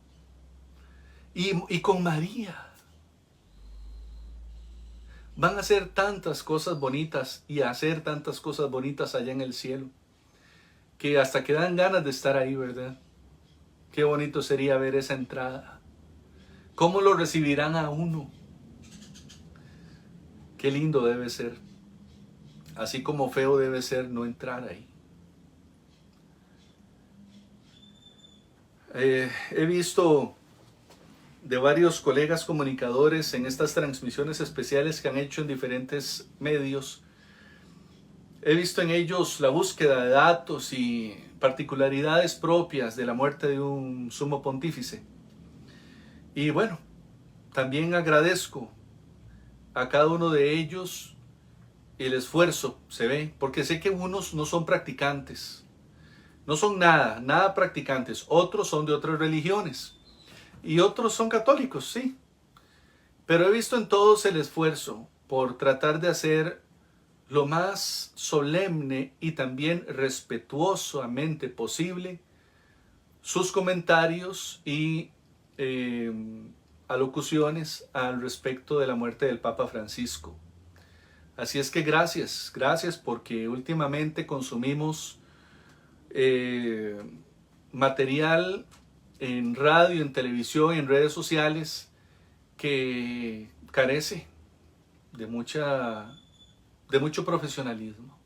Y con María. Van a hacer tantas cosas bonitas y a hacer tantas cosas bonitas allá en el cielo, que hasta que dan ganas de estar ahí, ¿verdad? Qué bonito sería ver esa entrada. ¿Cómo lo recibirán a uno? Qué lindo debe ser. Así como feo debe ser no entrar ahí. He visto de varios colegas comunicadores en estas transmisiones especiales que han hecho en diferentes medios. He visto en ellos la búsqueda de datos y particularidades propias de la muerte de un sumo pontífice. Y bueno, también agradezco a cada uno de ellos el esfuerzo se ve, porque sé que unos no son practicantes, no son nada practicantes, otros son de otras religiones y otros son católicos, sí, pero he visto en todos el esfuerzo por tratar de hacer lo más solemne y también respetuosamente posible sus comentarios y alocuciones al respecto de la muerte del Papa Francisco. Así es que gracias porque últimamente consumimos material en radio, en televisión, en redes sociales que carece de mucho profesionalismo.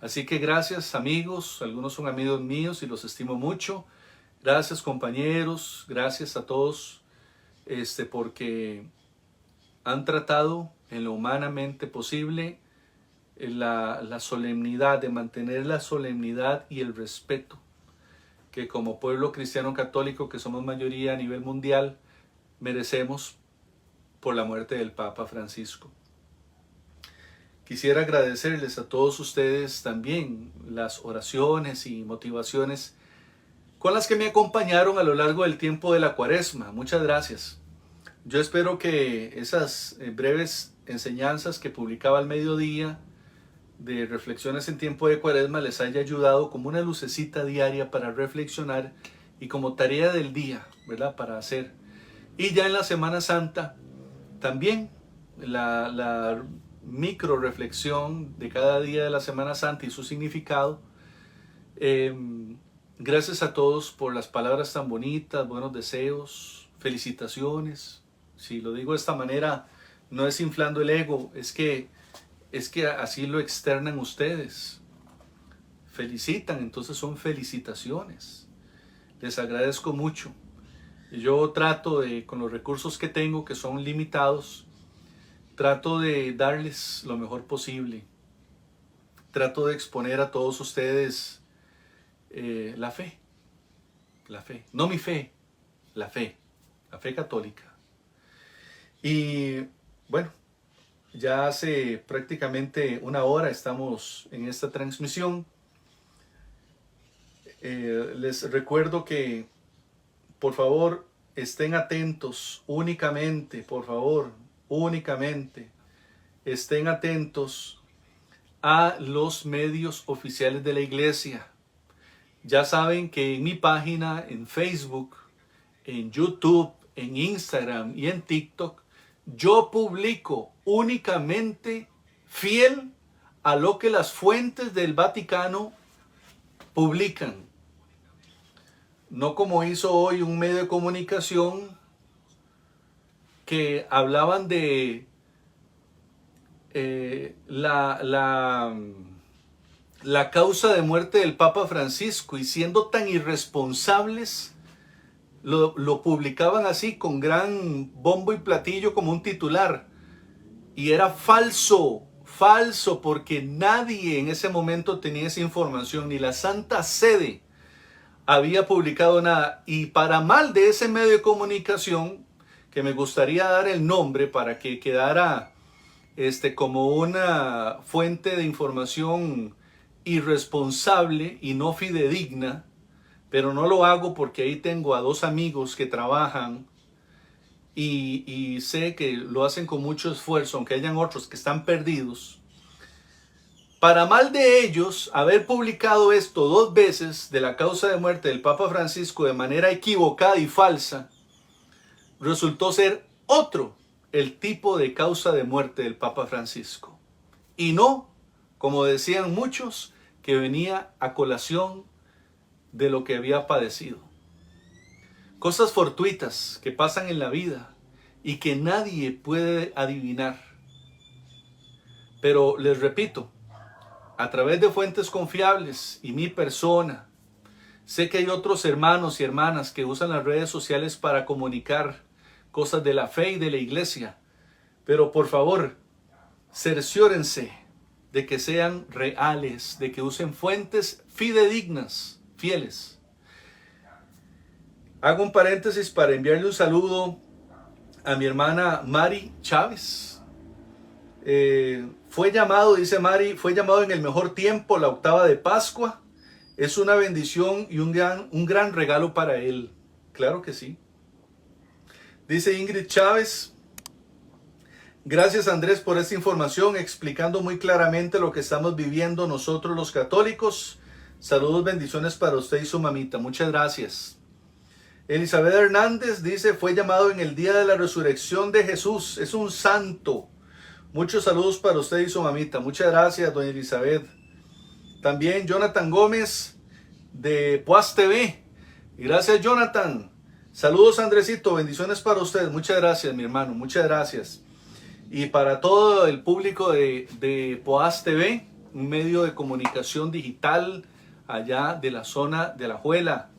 Así que gracias amigos, algunos son amigos míos y los estimo mucho. Gracias compañeros, gracias a todos porque han tratado en lo humanamente posible la solemnidad, de mantener la solemnidad y el respeto que como pueblo cristiano católico, que somos mayoría a nivel mundial, merecemos por la muerte del Papa Francisco. Quisiera agradecerles a todos ustedes también las oraciones y motivaciones con las que me acompañaron a lo largo del tiempo de la Cuaresma. Muchas gracias. Yo espero que esas breves enseñanzas que publicaba al mediodía de reflexiones en tiempo de Cuaresma les haya ayudado como una lucecita diaria para reflexionar y como tarea del día, ¿verdad? Para hacer. Y ya en la Semana Santa también la micro reflexión de cada día de la Semana Santa y su significado. Gracias a todos por las palabras tan bonitas, buenos deseos, felicitaciones. Si lo digo de esta manera, no es inflando el ego, es que así lo externan ustedes. Felicitan, entonces son felicitaciones. Les agradezco mucho. Yo trato de, con los recursos que tengo, que son limitados, trato de darles lo mejor posible. Trato de exponer a todos ustedes la fe. No mi fe, la fe católica. Y bueno, ya hace prácticamente una hora estamos en esta transmisión. Les recuerdo que por favor estén atentos únicamente, por favor, únicamente estén atentos a los medios oficiales de la iglesia. Ya saben que en mi página, en Facebook, en YouTube, en Instagram y en TikTok, yo publico únicamente fiel a lo que las fuentes del Vaticano publican. No como hizo hoy un medio de comunicación que hablaban de la causa de muerte del Papa Francisco y siendo tan irresponsables lo publicaban así con gran bombo y platillo como un titular y era falso porque nadie en ese momento tenía esa información, ni la Santa Sede había publicado nada. Y para mal de ese medio de comunicación, que me gustaría dar el nombre para que quedara como una fuente de información irresponsable y no fidedigna, pero no lo hago porque ahí tengo a dos amigos que trabajan y sé que lo hacen con mucho esfuerzo, aunque hayan otros que están perdidos. Para mal de ellos, haber publicado esto 2 veces de la causa de muerte del Papa Francisco de manera equivocada y falsa, resultó ser otro el tipo de causa de muerte del Papa Francisco. Y no, como decían muchos, que venía a colación de lo que había padecido. Cosas fortuitas que pasan en la vida y que nadie puede adivinar. Pero les repito, a través de fuentes confiables y mi persona, sé que hay otros hermanos y hermanas que usan las redes sociales para comunicar cosas de la fe y de la iglesia. Pero por favor, cerciórense de que sean reales, de que usen fuentes fidedignas, fieles. Hago un paréntesis para enviarle un saludo a mi hermana Mari Chávez. Fue llamado, dice Mari, fue llamado en el mejor tiempo, la octava de Pascua. Es una bendición y un gran regalo para él. Claro que sí. Dice Ingrid Chávez, gracias Andrés por esta información, explicando muy claramente lo que estamos viviendo nosotros los católicos. Saludos, bendiciones para usted y su mamita. Muchas gracias. Elizabeth Hernández dice, fue llamado en el día de la resurrección de Jesús. Es un santo. Muchos saludos para usted y su mamita. Muchas gracias, doña Elizabeth. También Jonathan Gómez de Poas TV. Gracias, Jonathan. Saludos, Andresito. Bendiciones para usted. Muchas gracias, mi hermano. Muchas gracias. Y para todo el público de Poas TV, un medio de comunicación digital allá de la zona de La Juela.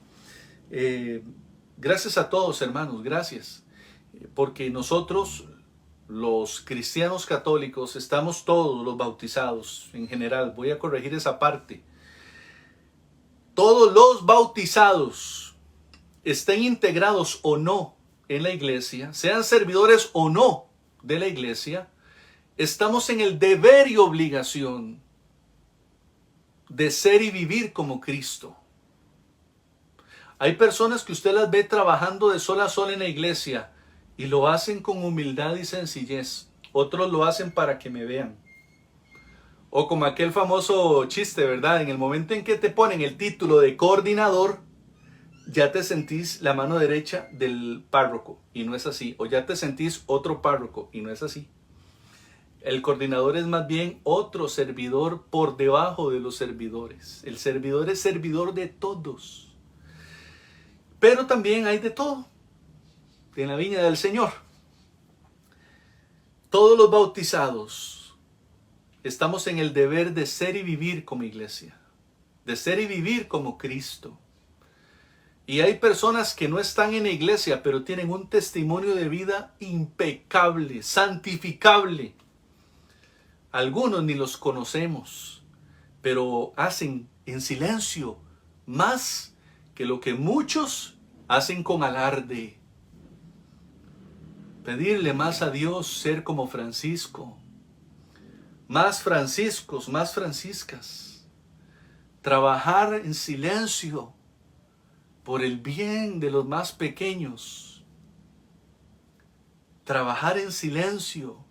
Gracias a todos, hermanos. Gracias. Porque nosotros, los cristianos católicos, estamos todos los bautizados en general. Voy a corregir esa parte. Todos los bautizados, estén integrados o no en la iglesia, sean servidores o no de la iglesia, estamos en el deber y obligación de ser y vivir como Cristo. Hay personas que usted las ve trabajando de sol a sol en la iglesia y lo hacen con humildad y sencillez. Otros lo hacen para que me vean. O como aquel famoso chiste, ¿verdad? En el momento en que te ponen el título de coordinador, ya te sentís la mano derecha del párroco y no es así. O ya te sentís otro párroco y no es así. El coordinador es más bien otro servidor por debajo de los servidores. El servidor es servidor de todos. Pero también hay de todo en la viña del Señor. Todos los bautizados estamos en el deber de ser y vivir como iglesia. De ser y vivir como Cristo. Y hay personas que no están en la iglesia, pero tienen un testimonio de vida impecable, santificable. Algunos ni los conocemos, pero hacen en silencio más que lo que muchos hacen con alarde. Pedirle más a Dios, ser como Francisco. Más franciscos, más franciscas. Trabajar en silencio por el bien de los más pequeños. Trabajar en silencio,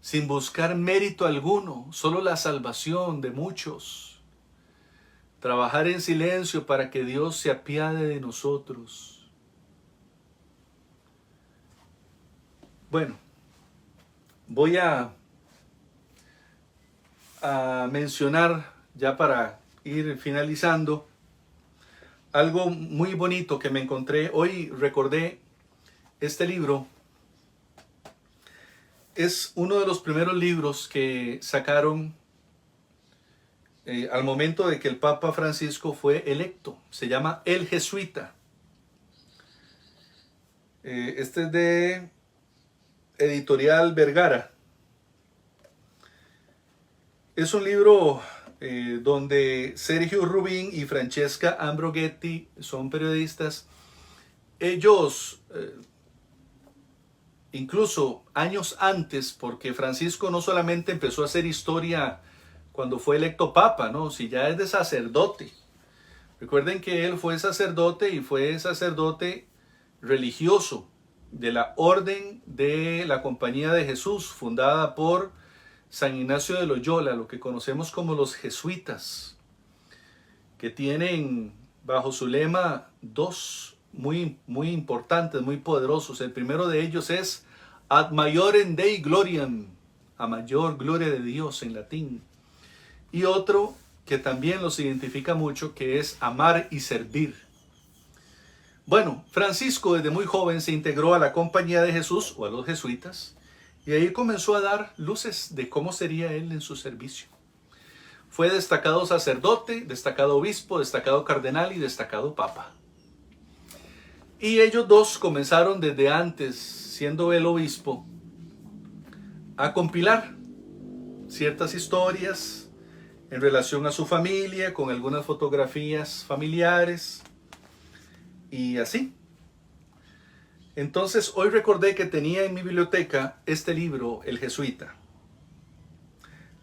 sin buscar mérito alguno, solo la salvación de muchos. Trabajar en silencio para que Dios se apiade de nosotros. Bueno, voy a mencionar, ya para ir finalizando, algo muy bonito que me encontré. Hoy recordé este libro. Es uno de los primeros libros que sacaron al momento de que el Papa Francisco fue electo. Se llama El Jesuita. Este es de Editorial Vergara. Es un libro donde Sergio Rubín y Francesca Ambroghetti son periodistas. Ellos, incluso años antes, porque Francisco no solamente empezó a hacer historia cuando fue electo papa, ¿no? Si ya es de sacerdote. Recuerden que él fue sacerdote y fue sacerdote religioso de la Orden de la Compañía de Jesús, fundada por San Ignacio de Loyola, lo que conocemos como los jesuitas, que tienen bajo su lema dos muy importantes, muy poderosos. El primero de ellos es Ad Maiorem Dei Gloriam, a mayor gloria de Dios en latín. Y otro que también los identifica mucho, que es amar y servir. Bueno, Francisco desde muy joven se integró a la Compañía de Jesús, o a los jesuitas, y ahí comenzó a dar luces de cómo sería él en su servicio. Fue destacado sacerdote, destacado obispo, destacado cardenal y destacado papa. Y ellos dos comenzaron desde antes, siendo el obispo, a compilar ciertas historias en relación a su familia, con algunas fotografías familiares y así. Entonces hoy recordé que tenía en mi biblioteca este libro, El Jesuita.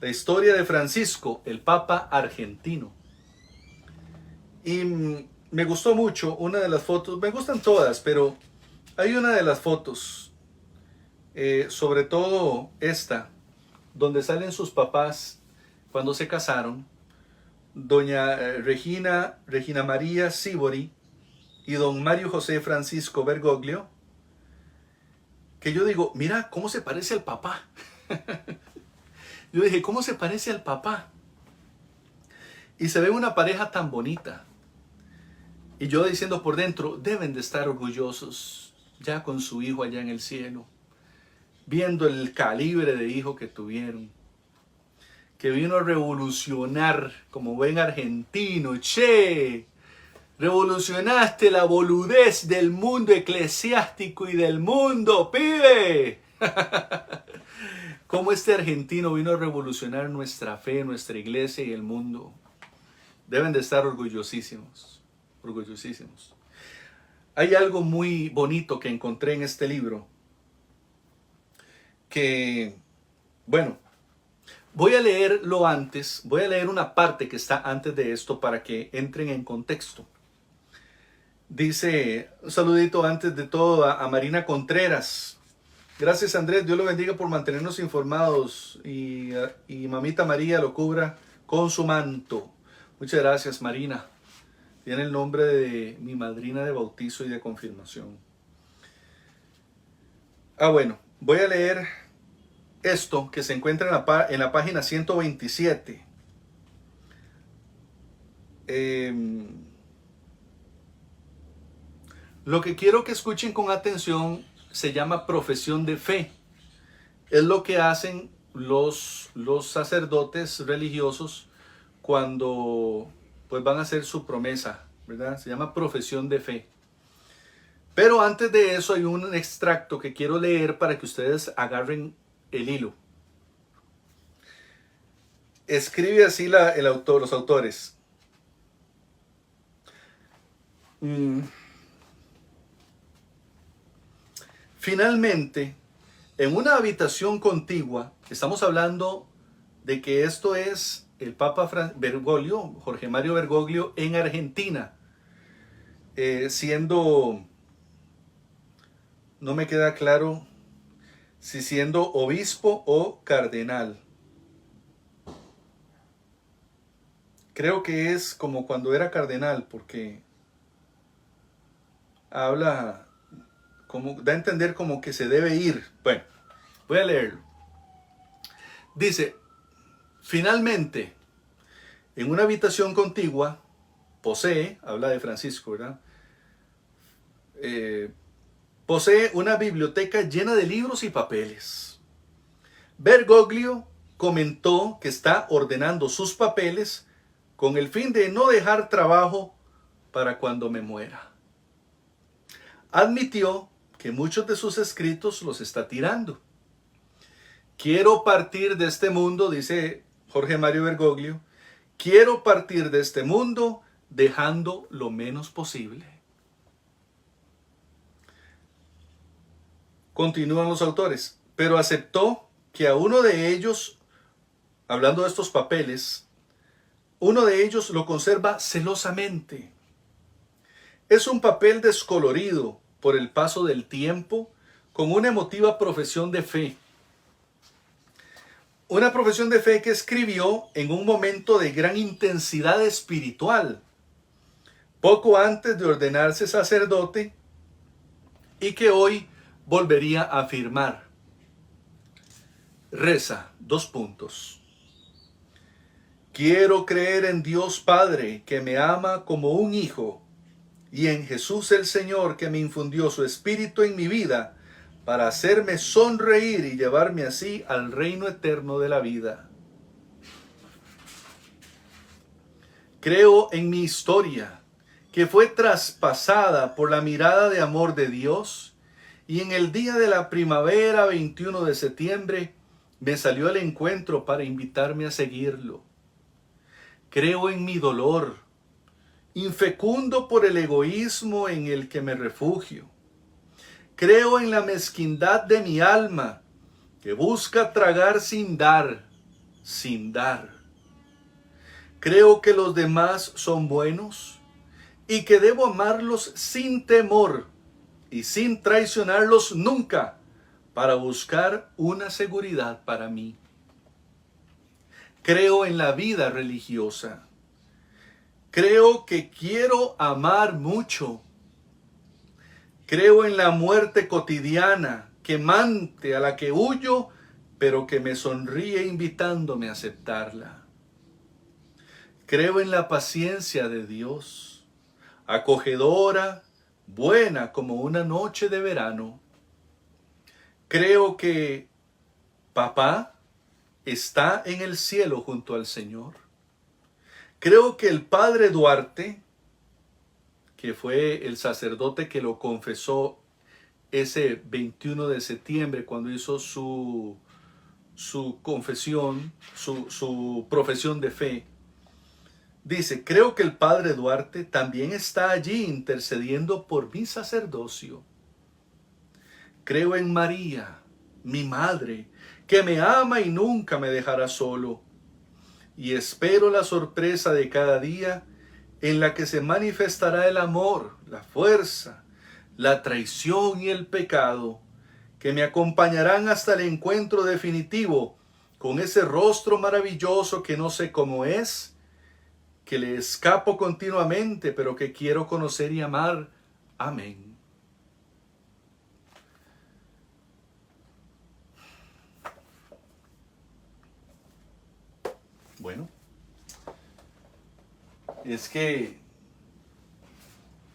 la historia de Francisco, el Papa argentino. Y me gustó mucho una de las fotos, me gustan todas, pero hay una de las fotos, sobre todo esta, donde salen sus papás cuando se casaron, doña Regina María Sívori y don Mario José Francisco Bergoglio, que yo digo, mira cómo se parece al papá. Yo dije, ¿cómo se parece al papá? Y se ve una pareja tan bonita. Y yo diciendo por dentro, deben de estar orgullosos ya con su hijo allá en el cielo, viendo el calibre de hijo que tuvieron, que vino a revolucionar como buen argentino. Che, revolucionaste la boludez del mundo eclesiástico y del mundo, pibe. Cómo este argentino vino a revolucionar nuestra fe, nuestra iglesia y el mundo. Deben de estar orgullosísimos, orgullosísimos. Hay algo muy bonito que encontré en este libro, que, bueno, voy a leerlo antes, voy a leer una parte que está antes de esto para que entren en contexto. Dice, un saludito antes de todo a Marina Contreras. Gracias, Andrés, Dios lo bendiga por mantenernos informados y mamita María lo cubra con su manto. Muchas gracias, Marina. Tiene el nombre de mi madrina de bautizo y de confirmación. Bueno, voy a leer esto que se encuentra en la página 127. Lo que quiero que escuchen con atención se llama profesión de fe. Es lo que hacen los sacerdotes religiosos cuando pues van a hacer su promesa, ¿verdad? Se llama profesión de fe. Pero antes de eso hay un extracto que quiero leer para que ustedes agarren el hilo. Escribe así los autores. Finalmente, en una habitación contigua, estamos hablando de que esto es el Papa Bergoglio, Jorge Mario Bergoglio, en Argentina, siendo, no me queda claro si siendo obispo o cardenal. Creo que es como cuando era cardenal, porque habla, como da a entender como que se debe ir. Bueno, voy a leerlo. Dice, finalmente, en una habitación contigua, posee, habla de Francisco, ¿verdad? Posee una biblioteca llena de libros y papeles. Bergoglio comentó que está ordenando sus papeles con el fin de no dejar trabajo para cuando me muera. Admitió que muchos de sus escritos los está tirando. Quiero partir de este mundo, dice Jorge Mario Bergoglio, quiero partir de este mundo dejando lo menos posible. Continúan los autores, pero aceptó que a uno de ellos, hablando de estos papeles, uno de ellos lo conserva celosamente. Es un papel descolorido por el paso del tiempo con una emotiva profesión de fe. Una profesión de fe que escribió en un momento de gran intensidad espiritual, poco antes de ordenarse sacerdote, y que hoy volvería a afirmar. Reza, 2 puntos. Quiero creer en Dios Padre, que me ama como un hijo, y en Jesús el Señor, que me infundió su espíritu en mi vida, para hacerme sonreír y llevarme así al reino eterno de la vida. Creo en mi historia, que fue traspasada por la mirada de amor de Dios, y en el día de la primavera, 21 de septiembre, me salió al encuentro para invitarme a seguirlo. Creo en mi dolor, infecundo por el egoísmo en el que me refugio. Creo en la mezquindad de mi alma, que busca tragar sin dar, sin dar. Creo que los demás son buenos y que debo amarlos sin temor y sin traicionarlos nunca para buscar una seguridad para mí. Creo en la vida religiosa. Creo que quiero amar mucho. Creo en la muerte cotidiana, quemante, a la que huyo, pero que me sonríe invitándome a aceptarla. Creo en la paciencia de Dios, acogedora, buena como una noche de verano. Creo que papá está en el cielo junto al Señor. Creo que el padre Duarte, que fue el sacerdote que lo confesó ese 21 de septiembre cuando hizo su confesión, su profesión de fe, dice, creo que el padre Duarte también está allí intercediendo por mi sacerdocio. Creo en María, mi madre, que me ama y nunca me dejará solo. Y espero la sorpresa de cada día en la que se manifestará el amor, la fuerza, la traición y el pecado, que me acompañarán hasta el encuentro definitivo con ese rostro maravilloso que no sé cómo es, que le escapo continuamente, pero que quiero conocer y amar. Amén. Bueno, es que,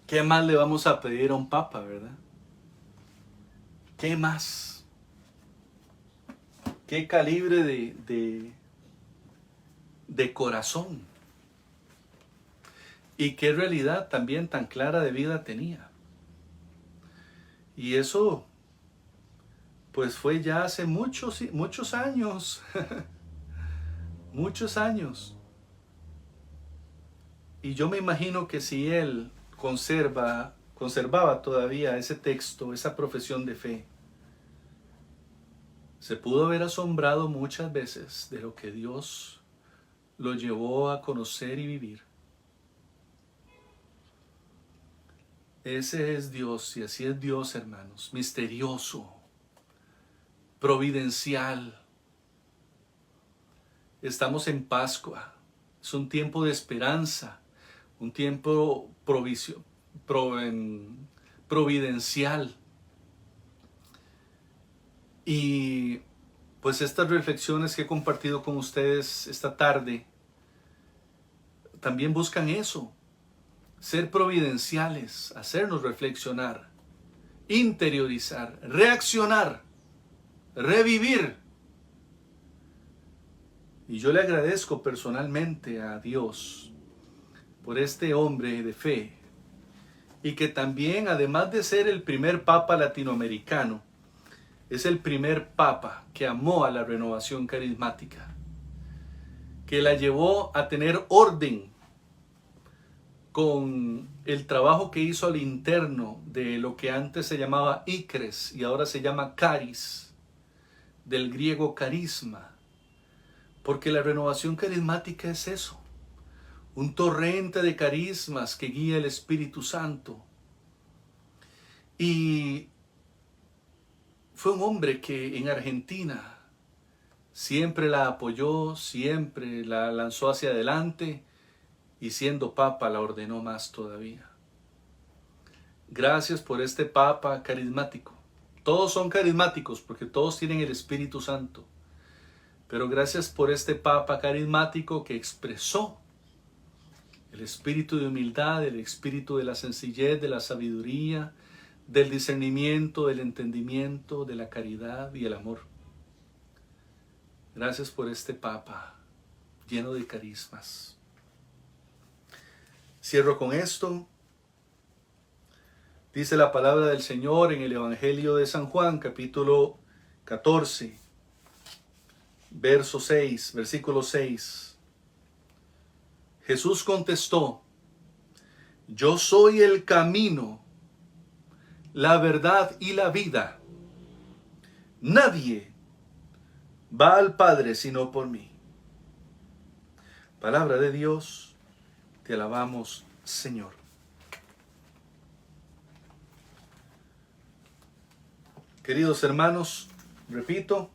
¿qué más le vamos a pedir a un papa, verdad? ¿Qué más? ¿Qué calibre de corazón? Y qué realidad también tan clara de vida tenía. Y eso, pues fue ya hace muchos años, muchos años. Y yo me imagino que si él conservaba todavía ese texto, esa profesión de fe, se pudo haber asombrado muchas veces de lo que Dios lo llevó a conocer y vivir. Ese es Dios, y así es Dios, hermanos, misterioso, providencial. Estamos en Pascua, es un tiempo de esperanza, un tiempo providencial. Y pues estas reflexiones que he compartido con ustedes esta tarde también buscan eso, ser providenciales, hacernos reflexionar, interiorizar, reaccionar, revivir. Y yo le agradezco personalmente a Dios por este hombre de fe, y que también, además de ser el primer papa latinoamericano, es el primer papa que amó a la renovación carismática, que la llevó a tener orden con el trabajo que hizo al interno de lo que antes se llamaba ICRES y ahora se llama Caris, del griego carisma, porque la renovación carismática es eso, un torrente de carismas que guía el Espíritu Santo. Y fue un hombre que en Argentina siempre la apoyó, siempre la lanzó hacia adelante, y siendo papa la ordenó más todavía. Gracias por este papa carismático. Todos son carismáticos porque todos tienen el Espíritu Santo. Pero gracias por este papa carismático que expresó el espíritu de humildad, el espíritu de la sencillez, de la sabiduría, del discernimiento, del entendimiento, de la caridad y el amor. Gracias por este papa lleno de carismas. Cierro con esto. Dice la palabra del Señor en el Evangelio de San Juan, capítulo 14, versículo 6. Jesús contestó: yo soy el camino, la verdad y la vida. Nadie va al Padre sino por mí. Palabra de Dios, te alabamos, Señor. Queridos hermanos, repito,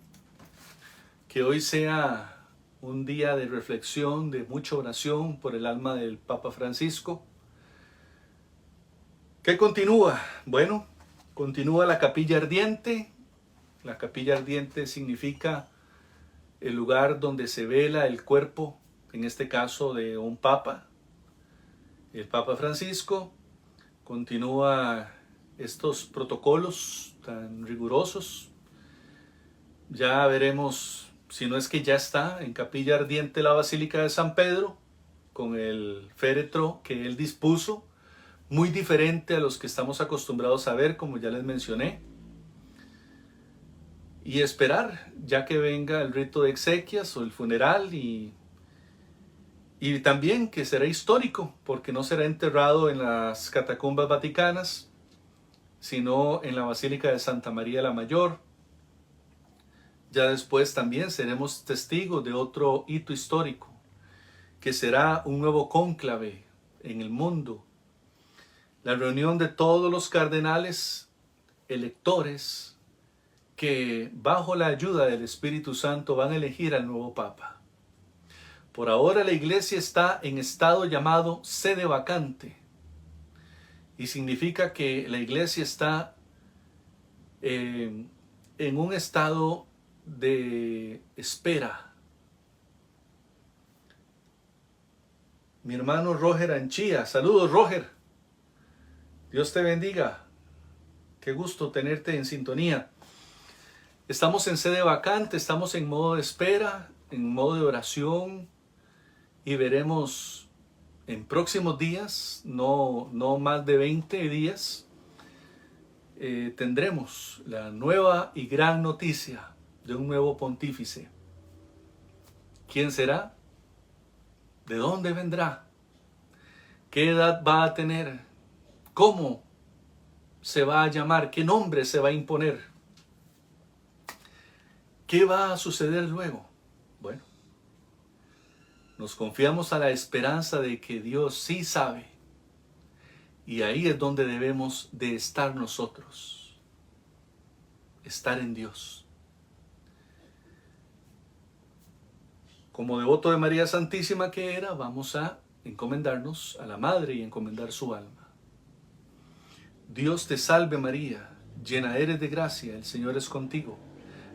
que hoy sea un día de reflexión, de mucha oración por el alma del Papa Francisco. ¿Qué continúa? Bueno, continúa la capilla ardiente. La capilla ardiente significa el lugar donde se vela el cuerpo, en este caso de un papa, el Papa Francisco. Continúa estos protocolos tan rigurosos. Ya veremos, si no es que ya está en capilla ardiente la Basílica de San Pedro, con el féretro que él dispuso, muy diferente a los que estamos acostumbrados a ver, como ya les mencioné. Y esperar, ya que venga el rito de exequias o el funeral, y también que será histórico, porque no será enterrado en las catacumbas vaticanas, sino en la Basílica de Santa María la Mayor. Ya después también seremos testigos de otro hito histórico, que será un nuevo cónclave en el mundo. La reunión de todos los cardenales electores que bajo la ayuda del Espíritu Santo van a elegir al nuevo Papa. Por ahora la Iglesia está en estado llamado sede vacante, y significa que la Iglesia está en un estado de espera. Mi hermano Roger Anchía, saludos Roger, Dios te bendiga, qué gusto tenerte en sintonía. Estamos en sede vacante, estamos en modo de espera, en modo de oración, y veremos en próximos días, no más de 20 días, tendremos la nueva y gran noticia de un nuevo pontífice. ¿Quién será? ¿De dónde vendrá? ¿Qué edad va a tener? ¿Cómo se va a llamar? ¿Qué nombre se va a imponer? ¿Qué va a suceder luego? Bueno, nos confiamos a la esperanza de que Dios sí sabe. Y ahí es donde debemos de estar nosotros. Estar en Dios. Como devoto de María Santísima que era, vamos a encomendarnos a la Madre y encomendar su alma. Dios te salve María, llena eres de gracia, el Señor es contigo.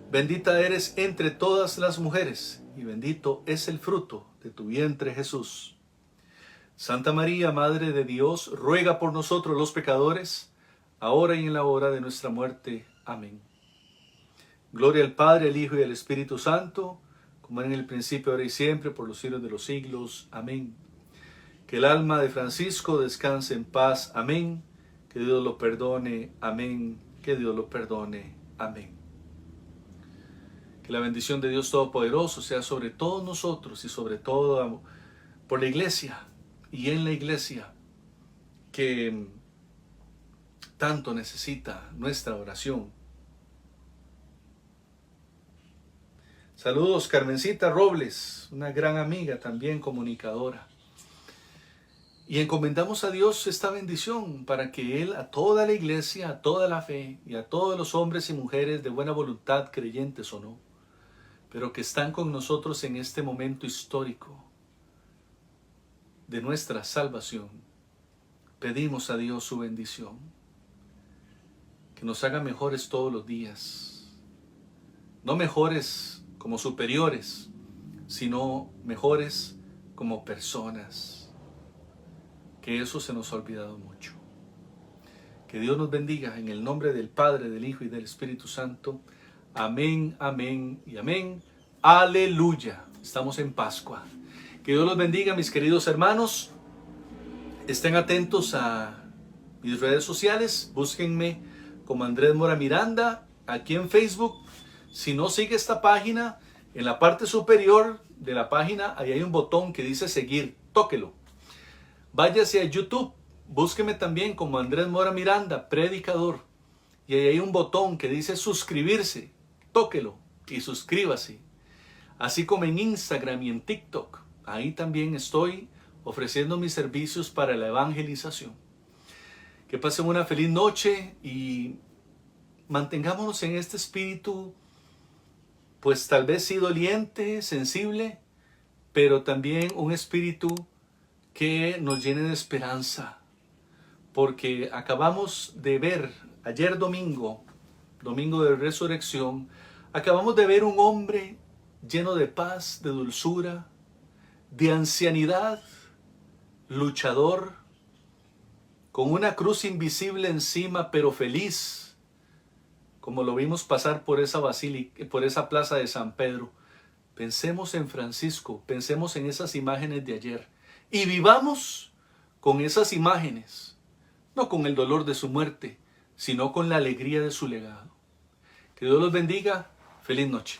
Bendita eres entre todas las mujeres, y bendito es el fruto de tu vientre Jesús. Santa María, Madre de Dios, ruega por nosotros los pecadores, ahora y en la hora de nuestra muerte. Amén. Gloria al Padre, al Hijo y al Espíritu Santo, como era en el principio, ahora y siempre, por los siglos de los siglos. Amén. Que el alma de Francisco descanse en paz. Amén. Que Dios lo perdone. Amén. Que Dios lo perdone. Amén. Que la bendición de Dios Todopoderoso sea sobre todos nosotros y sobre todo por la Iglesia y en la Iglesia, que tanto necesita nuestra oración. Saludos Carmencita Robles, una gran amiga, también comunicadora. Y encomendamos a Dios esta bendición para que Él a toda la Iglesia, a toda la fe y a todos los hombres y mujeres de buena voluntad, creyentes o no, pero que están con nosotros en este momento histórico de nuestra salvación, pedimos a Dios su bendición, que nos haga mejores todos los días, no mejores como superiores, sino mejores como personas, que eso se nos ha olvidado mucho. Que Dios nos bendiga en el nombre del Padre, del Hijo y del Espíritu Santo. Amén, amén y amén. Aleluya. Estamos en Pascua. Que Dios los bendiga, mis queridos hermanos. Estén atentos a mis redes sociales. Búsquenme como Andrés Mora Miranda aquí en Facebook. Si no sigue esta página, en la parte superior de la página ahí hay un botón que dice seguir. Tóquelo. Váyase a YouTube. Búsqueme también como Andrés Mora Miranda, predicador. Y ahí hay un botón que dice suscribirse. Tóquelo y suscríbase. Así como en Instagram y en TikTok. ahí también estoy ofreciendo mis servicios para la evangelización. Que pasen una feliz noche y mantengámonos en este espíritu, pues tal vez sí doliente, sensible, pero también un espíritu que nos llene de esperanza. Porque acabamos de ver, ayer domingo de resurrección, acabamos de ver un hombre lleno de paz, de dulzura, de ancianidad, luchador, con una cruz invisible encima, pero feliz, como lo vimos pasar por esa basílica, por esa plaza de San Pedro. Pensemos en Francisco, pensemos en esas imágenes de ayer y vivamos con esas imágenes, no con el dolor de su muerte, sino con la alegría de su legado. Que Dios los bendiga. Feliz noche.